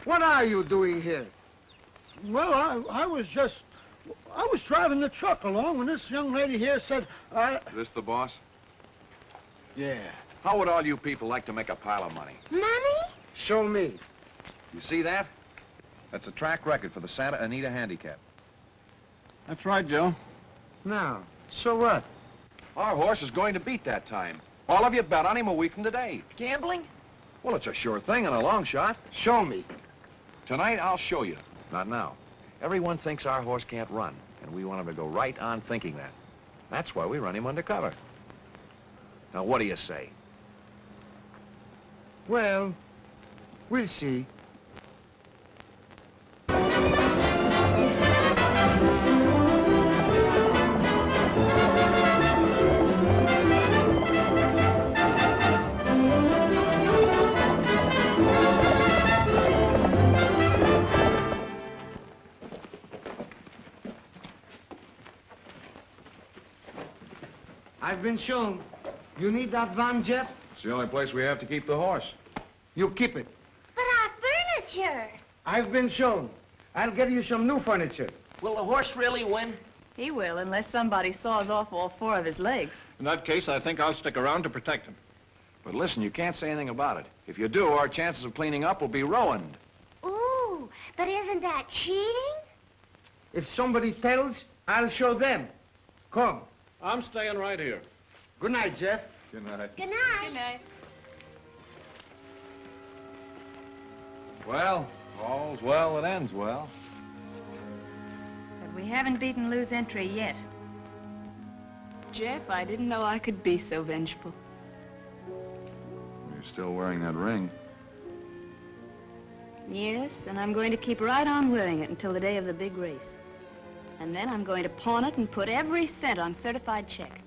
What are you doing here? well, I was driving the truck along when this young lady here said, This the boss? Yeah. How would all you people like to make a pile of money? Money? Show me. You see that? That's a track record for the Santa Anita Handicap. That's right, Joe. Now, so what? Our horse is going to beat that time. All of you bet on him a week from today. Gambling? Well, it's a sure thing and a long shot. Show me. Tonight, I'll show you. Not now. Everyone thinks our horse can't run, and we want him to go right on thinking that. That's why we run him undercover. Now, what do you say? Well, we'll see. I've been shown. You need that van, Jeff? It's the only place we have to keep the horse. You keep it. But our furniture. I've been shown. I'll get you some new furniture. Will the horse really win? He will, unless somebody saws off all 4 of his legs. In that case, I think I'll stick around to protect him. But listen, you can't say anything about it. If you do, our chances of cleaning up will be ruined. Ooh, but isn't that cheating? If somebody tells, I'll show them. Come. I'm staying right here. Good night, Jeff. Good night. Good night. Good night. Well, all's well that ends well. But we haven't beaten Lou's entry yet. Jeff, I didn't know I could be so vengeful. You're still wearing that ring. Yes, and I'm going to keep right on wearing it until the day of the big race. And then I'm going to pawn it and put every cent on certified check.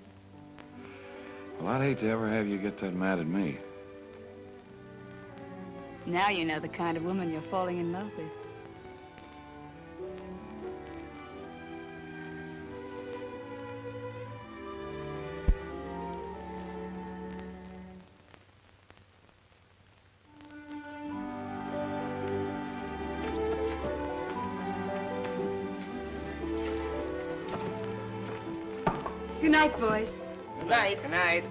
Well, I'd hate to ever have you get that mad at me. Now you know the kind of woman you're falling in love with. Good night, boys. Good night. Good night.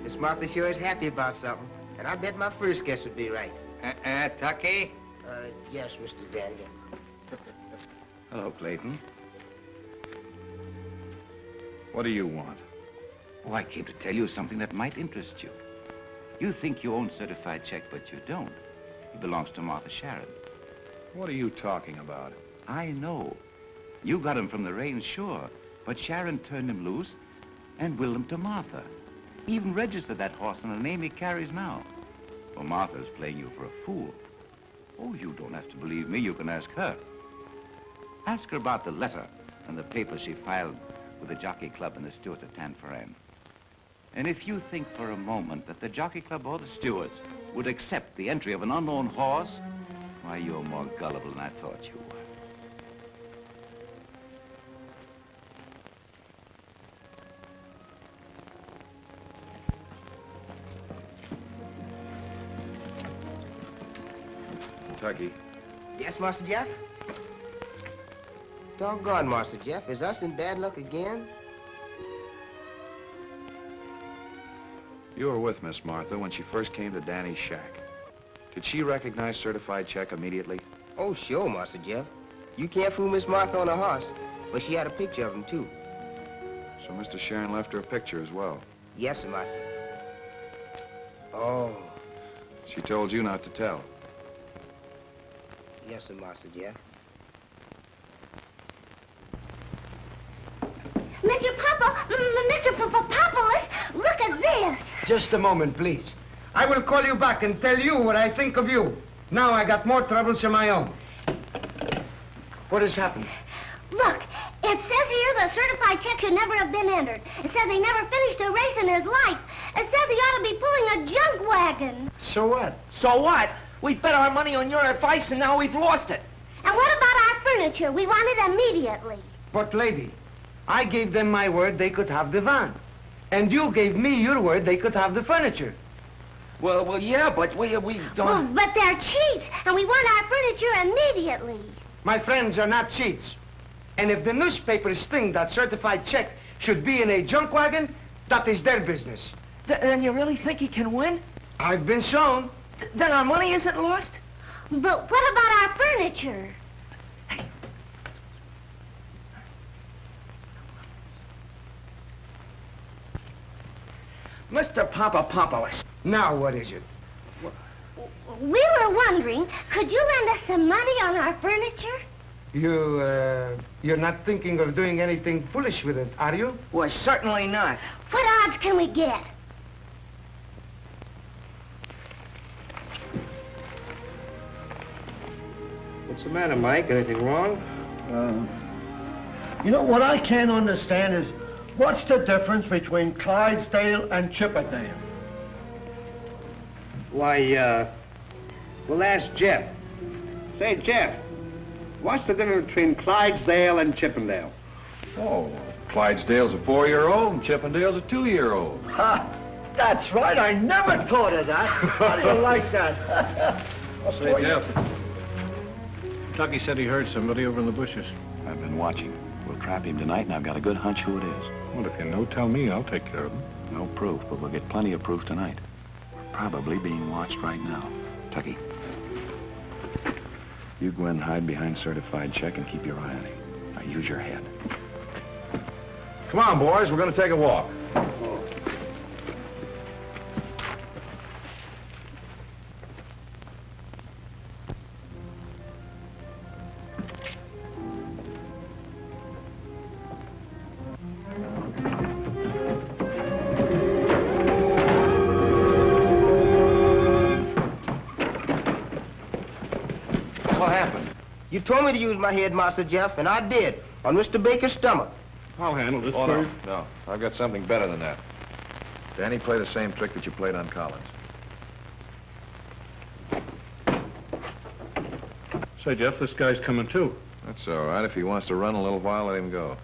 Miss Martha sure is happy about something. And I bet my first guess would be right. Tucky? Yes, Mr. Daniel. Hello, Clayton. What do you want? Oh, I came to tell you something that might interest you. You think you own certified check, but you don't. He belongs to Martha Sharon. What are you talking about? I know. You got him from the range, sure. But Sharon turned him loose and willed him to Martha. He even registered that horse in the name he carries now. Well, Martha's playing you for a fool. Oh, you don't have to believe me. You can ask her. Ask her about the letter and the papers she filed with the Jockey Club and the stewards at Tanforan. And if you think for a moment that the Jockey Club or the stewards would accept the entry of an unknown horse, why, you're more gullible than I thought you were. Tucky. Yes, Master Jeff? Doggone, Master Jeff. Is us in bad luck again? You were with Miss Martha when she first came to Danny's shack. Did she recognize certified check immediately? Oh, sure, Master Jeff. You can't fool Miss Martha on a horse. But she had a picture of him, too. So Mr. Sharon left her a picture as well. Yes, sir, Master. Oh. She told you not to tell. Yes, sir, Master Jeff. Mr. Papa, Mr. Papapolis, look at this. Just a moment, please. I will call you back and tell you what I think of you. Now I got more troubles of my own. What has happened? Look, it says here the certified check should never have been entered. It says he never finished a race in his life. It says he ought to be pulling a junk wagon. So what? So what? We bet our money on your advice, and now we've lost it. And what about our furniture? We want it immediately. But, lady, I gave them my word they could have the van. And you gave me your word they could have the furniture. Well, yeah, but we don't... Well, but they're cheats, and we want our furniture immediately. My friends are not cheats. And if the newspapers think that certified check should be in a junk wagon, that is their business. Then you really think he can win? I've been shown. Then our money isn't lost? But what about our furniture? Mr. Papapolis. Now what is it? We were wondering, could you lend us some money on our furniture? You're not thinking of doing anything foolish with it, are you? Well, certainly not. What odds can we get? What's the matter, Mike? Anything wrong? You know, what I can't understand is, what's the difference between Clydesdale and Chippendale? Why, we'll ask Jeff. Say, Jeff, what's the difference between Clydesdale and Chippendale? Oh, Clydesdale's a 4-year-old and Chippendale's a 2-year-old. Ha! That's right. I never thought of that. How do you like that? Say, Jeff. Tucky said he heard somebody over in the bushes. I've been watching. We'll trap him tonight, and I've got a good hunch who it is. Well, if you know, tell me. I'll take care of him. No proof, but we'll get plenty of proof tonight. We're probably being watched right now. Tucky, you go in and hide behind certified check and keep your eye on him. Now, use your head. Come on, boys. We're going to take a walk. You told me to use my head, Master Jeff, and I did, on Mr. Baker's stomach. I'll handle this Oh, first. no. I've got something better than that. Danny, play the same trick that you played on Collins. Say, Jeff, this guy's coming too. That's all right. If he wants to run a little while, let him go.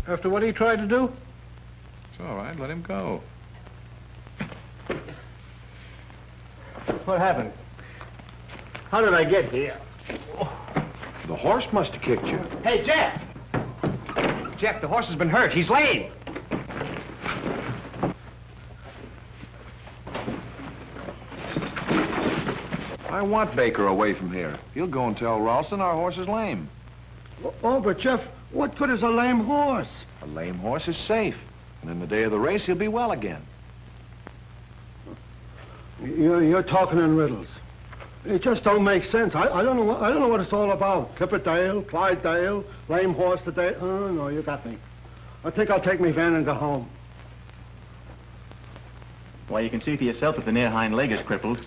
After what he tried to do? It's all right. Let him go. What happened? How did I get here? The horse must have kicked you. Hey, Jeff! Jeff, the horse has been hurt. He's lame. I want Baker away from here. He'll go and tell Ralston our horse is lame. Oh, but Jeff, what good is a lame horse? A lame horse is safe. And in the day of the race, he'll be well again. You're talking in riddles. It just don't make sense. I don't know what it's all about. Tipperdale, Clydesdale, lame horse today. Oh, no, you got me. I think I'll take me van and go home. Why, you can see for yourself if the near hind leg is crippled.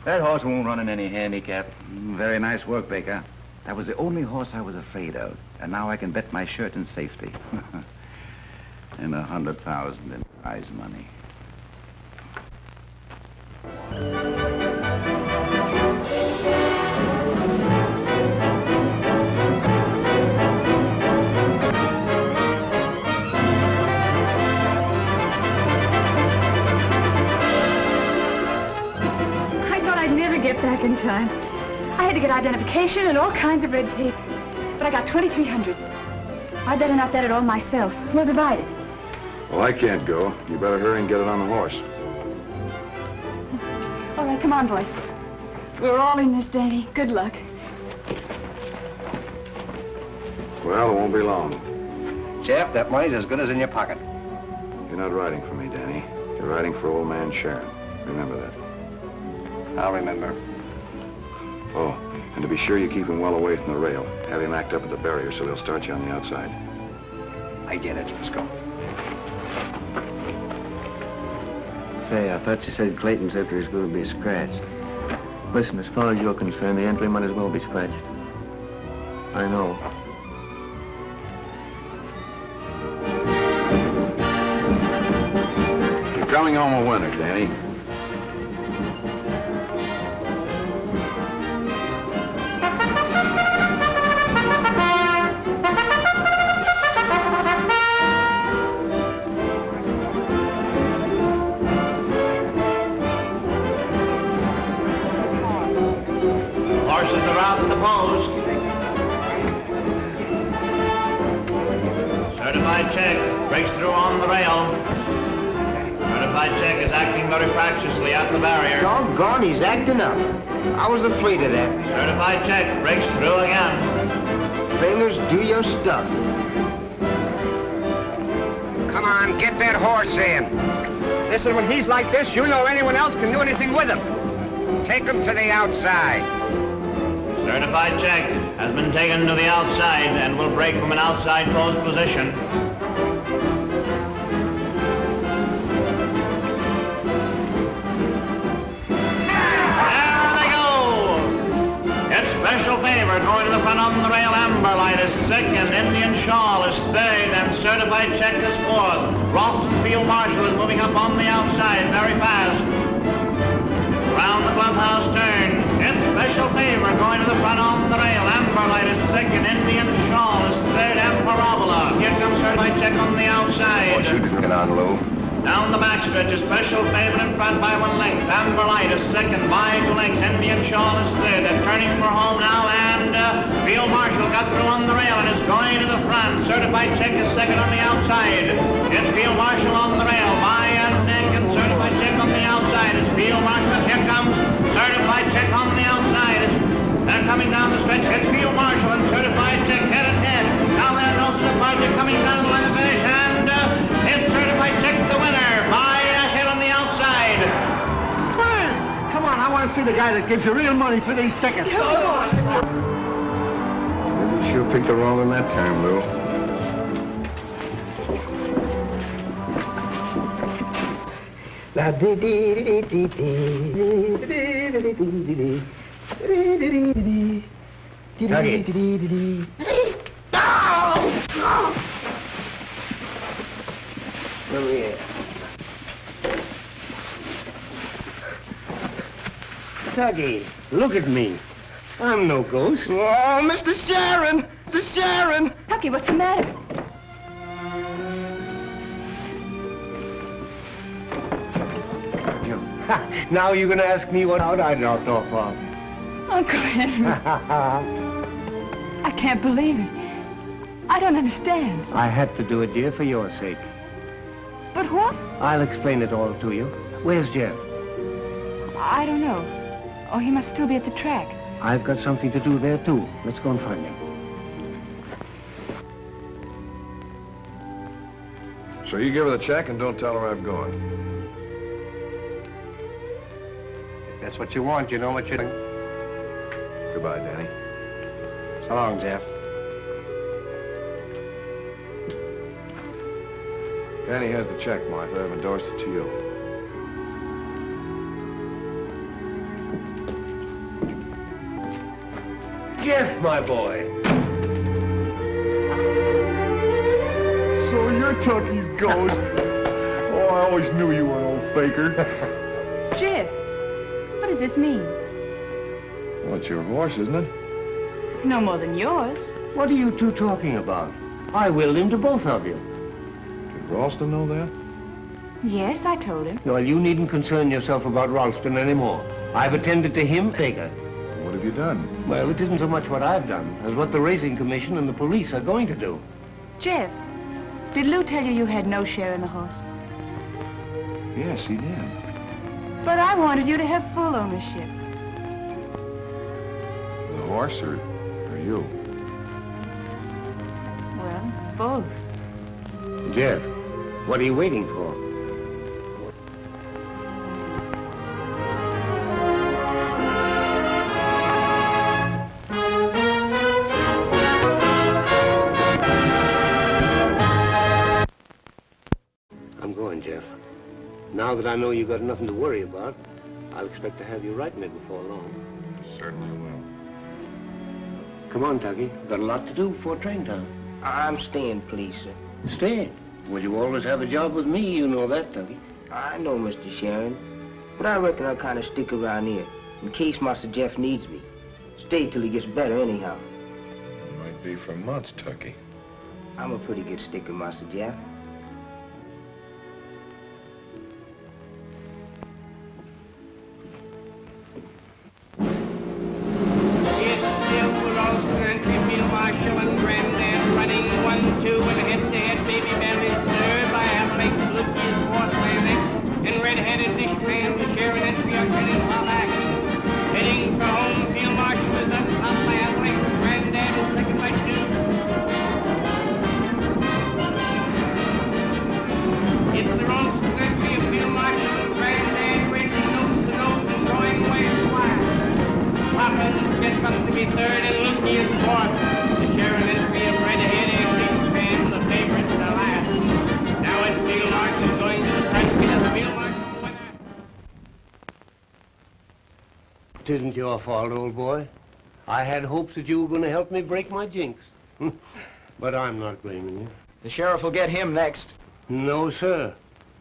That horse won't run in any handicap. Very nice work, Baker. That was the only horse I was afraid of. And now I can bet my shirt in safety. And 100,000 in prize money. I thought I'd never get back in time. I had to get identification and all kinds of red tape. But I got $2,300. I better not bet it all myself. We'll divide it. Well, I can't go. You better hurry and get it on the horse. All right, come on, boys. We're all in this, Danny. Good luck. Well, it won't be long. Jeff, that money's as good as in your pocket. You're not riding for me, Danny. You're riding for old man Sharon. Remember that. I'll remember. Oh, and to be sure you keep him well away from the rail. Have him act up at the barrier so he'll start you on the outside. I get it. Let's go. Say, I thought you said Clayton's entry was going to be scratched. Listen, as far as you're concerned, the entry might as well be scratched. I know. You're coming home a winner, Danny. Horses are out at the post. Certified check breaks through on the rail. Certified check is acting very fractiously at the barrier. Doggone, he's acting up. I was afraid of that. Certified check breaks through again. Trailers, do your stuff. Come on, get that horse in. Listen, when he's like this, you know anyone else can do anything with him. Take him to the outside. Certified check has been taken to the outside and will break from an outside post position. There they go! It's special favor going to the front on the rail. Amber Light is second, Indian Shawl is third, and certified check is fourth. Ralston Field Marshal is moving up on the outside very fast. Round the clubhouse turn. It's special favor going to the front on the rail. Amber Light is second. Indian Shawl is third. And Parabola. Here comes certified check on the outside. Get on, Lou. Down the backstretch, a special favor in front by 1 length. Amber Light is second by 2 lengths. Indian Shawl is third. They're turning for home now, and Field Marshal got through on the rail and is going to the front. Certified check is second on the outside. It's Field Marshal on the rail by a neck, and certified check on the outside. It's Field Marshal. Here comes certified check on the outside. They're coming down the stretch. It's Field Marshal and certified check head and head. Now there's no certified check coming down the line of finish, and it's certified check the winner by a head on the outside. Come on, I want to see the guy that gives you real money for these tickets. You sure picked the wrong one that time, Lou. La dee dee dee dee dee dee. Come here. Tuggy, look at me. I'm no ghost. Oh, Mr. Sharon! Mr. Sharon! Tucky, what's the matter? Now you're going to ask me what out I knocked off of. Uncle Henry. I can't believe it. I don't understand. I had to do it, dear, for your sake. But what? I'll explain it all to you. Where's Jeff? I don't know. Oh, he must still be at the track. I've got something to do there, too. Let's go and find him. So you give her the check and don't tell her I've gone. If that's what you want, you know what you're doing. Goodbye, Danny. So long, Jeff. Danny has the check, Martha. I've endorsed it to you. Jeff, my boy. So you're Tucky's ghost. Oh, I always knew you were an old faker. Jeff, what does this mean? Well, it's your horse, isn't it? No more than yours. What are you two talking about? I willed him to both of you. Did Ralston know that? Yes, I told him. Well, you needn't concern yourself about Ralston anymore. I've attended to him, Baker. What have have you done? Well, it isn't so much what I've done as what the Racing Commission and the police are going to do. Jeff, did Lou tell you you had no share in the horse? Yes, he did. But I wanted you to have full ownership. The horse or you? Well, both. Jeff, what are you waiting for? I'm going, Jeff. Now that I know you've got nothing to worry about, I'll expect to have you right me before long. Certainly will. Come on, Tuggy. Got a lot to do before train time. I'm staying, please, sir. Stay. Well, you always have a job with me, you know that, Tuggy. I know, Mr. Sharon. But I reckon I'll kind of stick around here, in case Master Jeff needs me. Stay till he gets better anyhow. Might be for months, Tucky. I'm a pretty good sticker, Master Jeff. It isn't your fault, old boy. I had hopes that you were going to help me break my jinx. But I'm not blaming you. The sheriff will get him next. No, sir.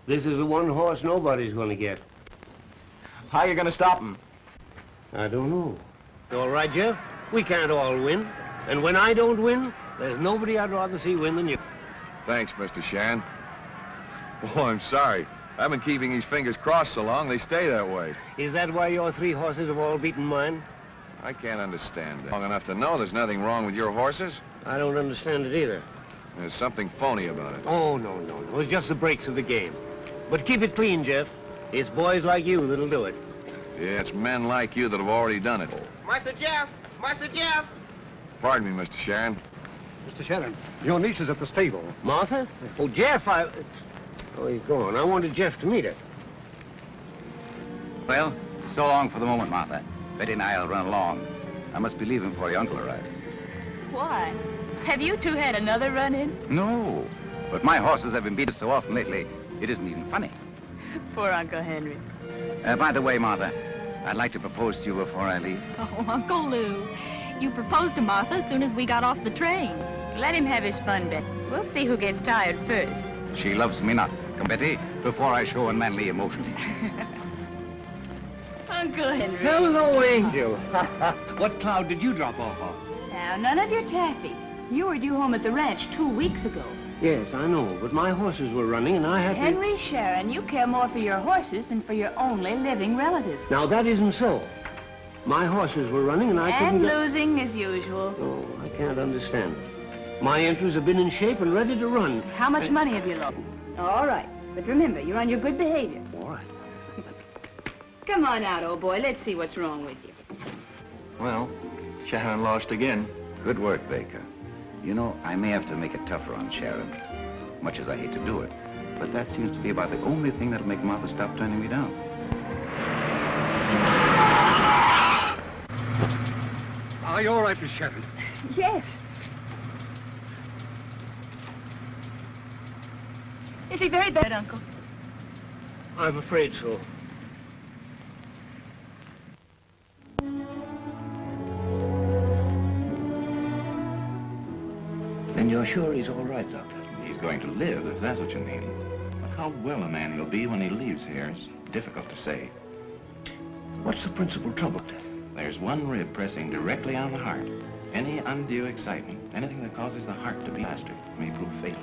This is the one horse nobody's going to get. How are you going to stop him? I don't know. All right, Jeff. We can't all win. And when I don't win, there's nobody I'd rather see win than you. Thanks, Mr. Sharon. Oh, I'm sorry. I've been keeping these fingers crossed so long, they stay that way. Is that why your 3 horses have all beaten mine? I can't understand that. Long enough to know there's nothing wrong with your horses. I don't understand it either. There's something phony about it. Oh, no. It's just the breaks of the game. But keep it clean, Jeff. It's boys like you that'll do it. Yeah, it's men like you that have already done it. Master Jeff! Master Jeff! Pardon me, Mr. Sharon. Mr. Sharon, your niece is at the stable. Martha? Oh, Jeff, Oh, he's gone. I wanted Jeff to meet her. Well, so long for the moment, Martha. Betty and I'll run along. I must be leaving before your uncle arrives. Why? Have you two had another run-in? No, but my horses have been beaten so often lately, it isn't even funny. Poor Uncle Henry. By the way, Martha, I'd like to propose to you before I leave. Oh, Uncle Lou. You proposed to Martha as soon as we got off the train. Let him have his fun, Betty. We'll see who gets tired first. She loves me not. Come, Betty, before I show unmanly emotion. Uncle Henry. Hello, Angel. What cloud did you drop off of? Now, none of your taffy. You were due home at the ranch 2 weeks ago. Yes, I know, but my horses were running and I had to... Henry Sharon, you care more for your horses than for your only living relative. Now, that isn't so. My horses were running and I couldn't... And losing as usual. Oh, I can't understand it. My entries have been in shape and ready to run. How much money have you lost? All right, but remember, you're on your good behavior. All right. Come on out, old boy. Let's see what's wrong with you. Well, Sharon lost again. Good work, Baker. You know, I may have to make it tougher on Sharon, much as I hate to do it. But that seems to be about the only thing that'll make Martha stop turning me down. Are you all right, Miss Sharon? Yes. Is he very bad, Uncle? I'm afraid so. Then you're sure he's all right, Doctor? He's going to live, if that's what you mean. But how well a man he'll be when he leaves here is difficult to say. What's the principal trouble, then? There's one rib pressing directly on the heart. Any undue excitement, anything that causes the heart to beat faster, may prove fatal.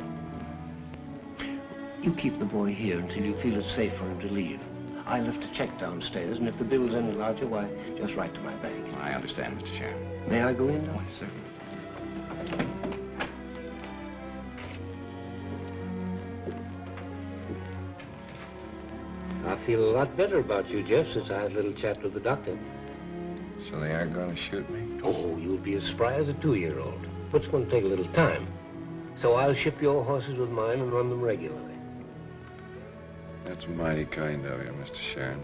You keep the boy here until you feel it's safe for him to leave. I left a check downstairs, and if the bill's any larger, why, just write to my bank. I understand, Mr. Sharon. May I go in now? Why, certainly. I feel a lot better about you, Jeff, since I had a little chat with the doctor. So they aren't going to shoot me? Oh, you'll be as spry as a 2-year-old. But it's going to take a little time. So I'll ship your horses with mine and run them regularly. That's mighty kind of you, Mr. Sharon.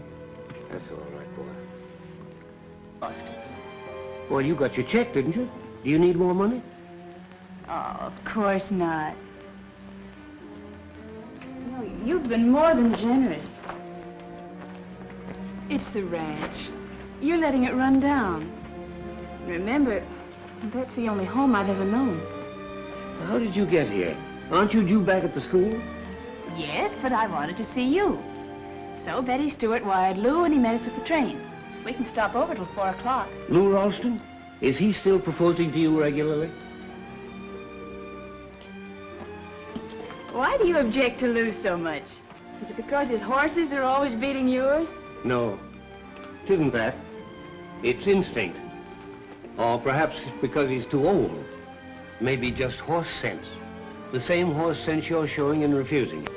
That's all right, boy. Austin. Well, you got your check, didn't you? Do you need more money? Oh, of course not. No, you've been more than generous. It's the ranch. You're letting it run down. Remember, that's the only home I've ever known. How did you get here? Aren't you due back at the school? Yes, but I wanted to see you. So Betty Stewart wired Lou and he met us at the train. We can stop over till 4 o'clock. Lou Ralston? Is he still proposing to you regularly? Why do you object to Lou so much? Is it because his horses are always beating yours? No, it isn't that. It's instinct. Or perhaps it's because he's too old. Maybe just horse sense. The same horse sense you're showing in refusing.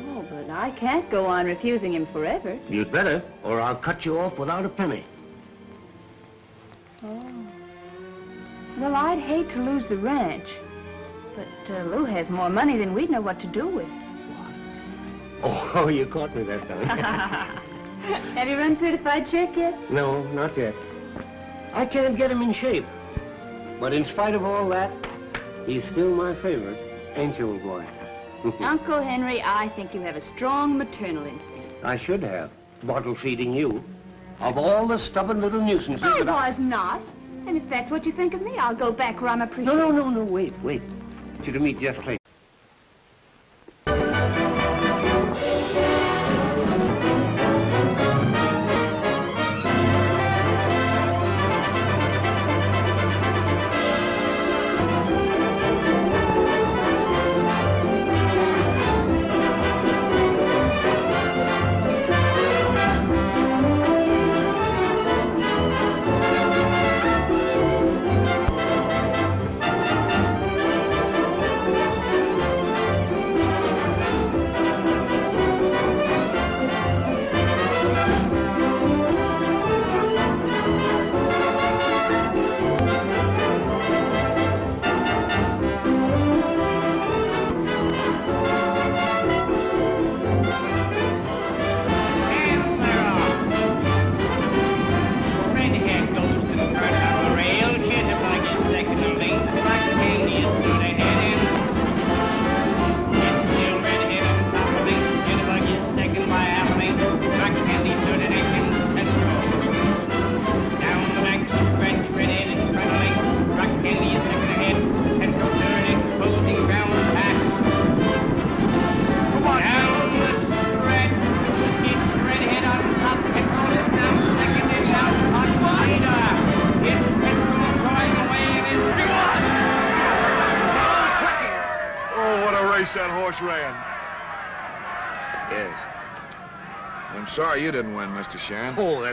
Oh, but I can't go on refusing him forever. You'd better, or I'll cut you off without a penny. Oh. Well, I'd hate to lose the ranch. But Lou has more money than we'd know what to do with. Oh, you caught me that time. Have you run certified check yet? No, not yet. I can't get him in shape. But in spite of all that, he's still my favorite. Ain't you, old boy? Uncle Henry, I think you have a strong maternal instinct. I should have. Bottle feeding you. Of all the stubborn little nuisances I that was not. And if that's what you think of me, I'll go back where I'm appreciated. No, wait. I want you to meet Jeff Clayton. That horse ran. Yes. I'm sorry you didn't win, Mr. Sharon. Oh, that's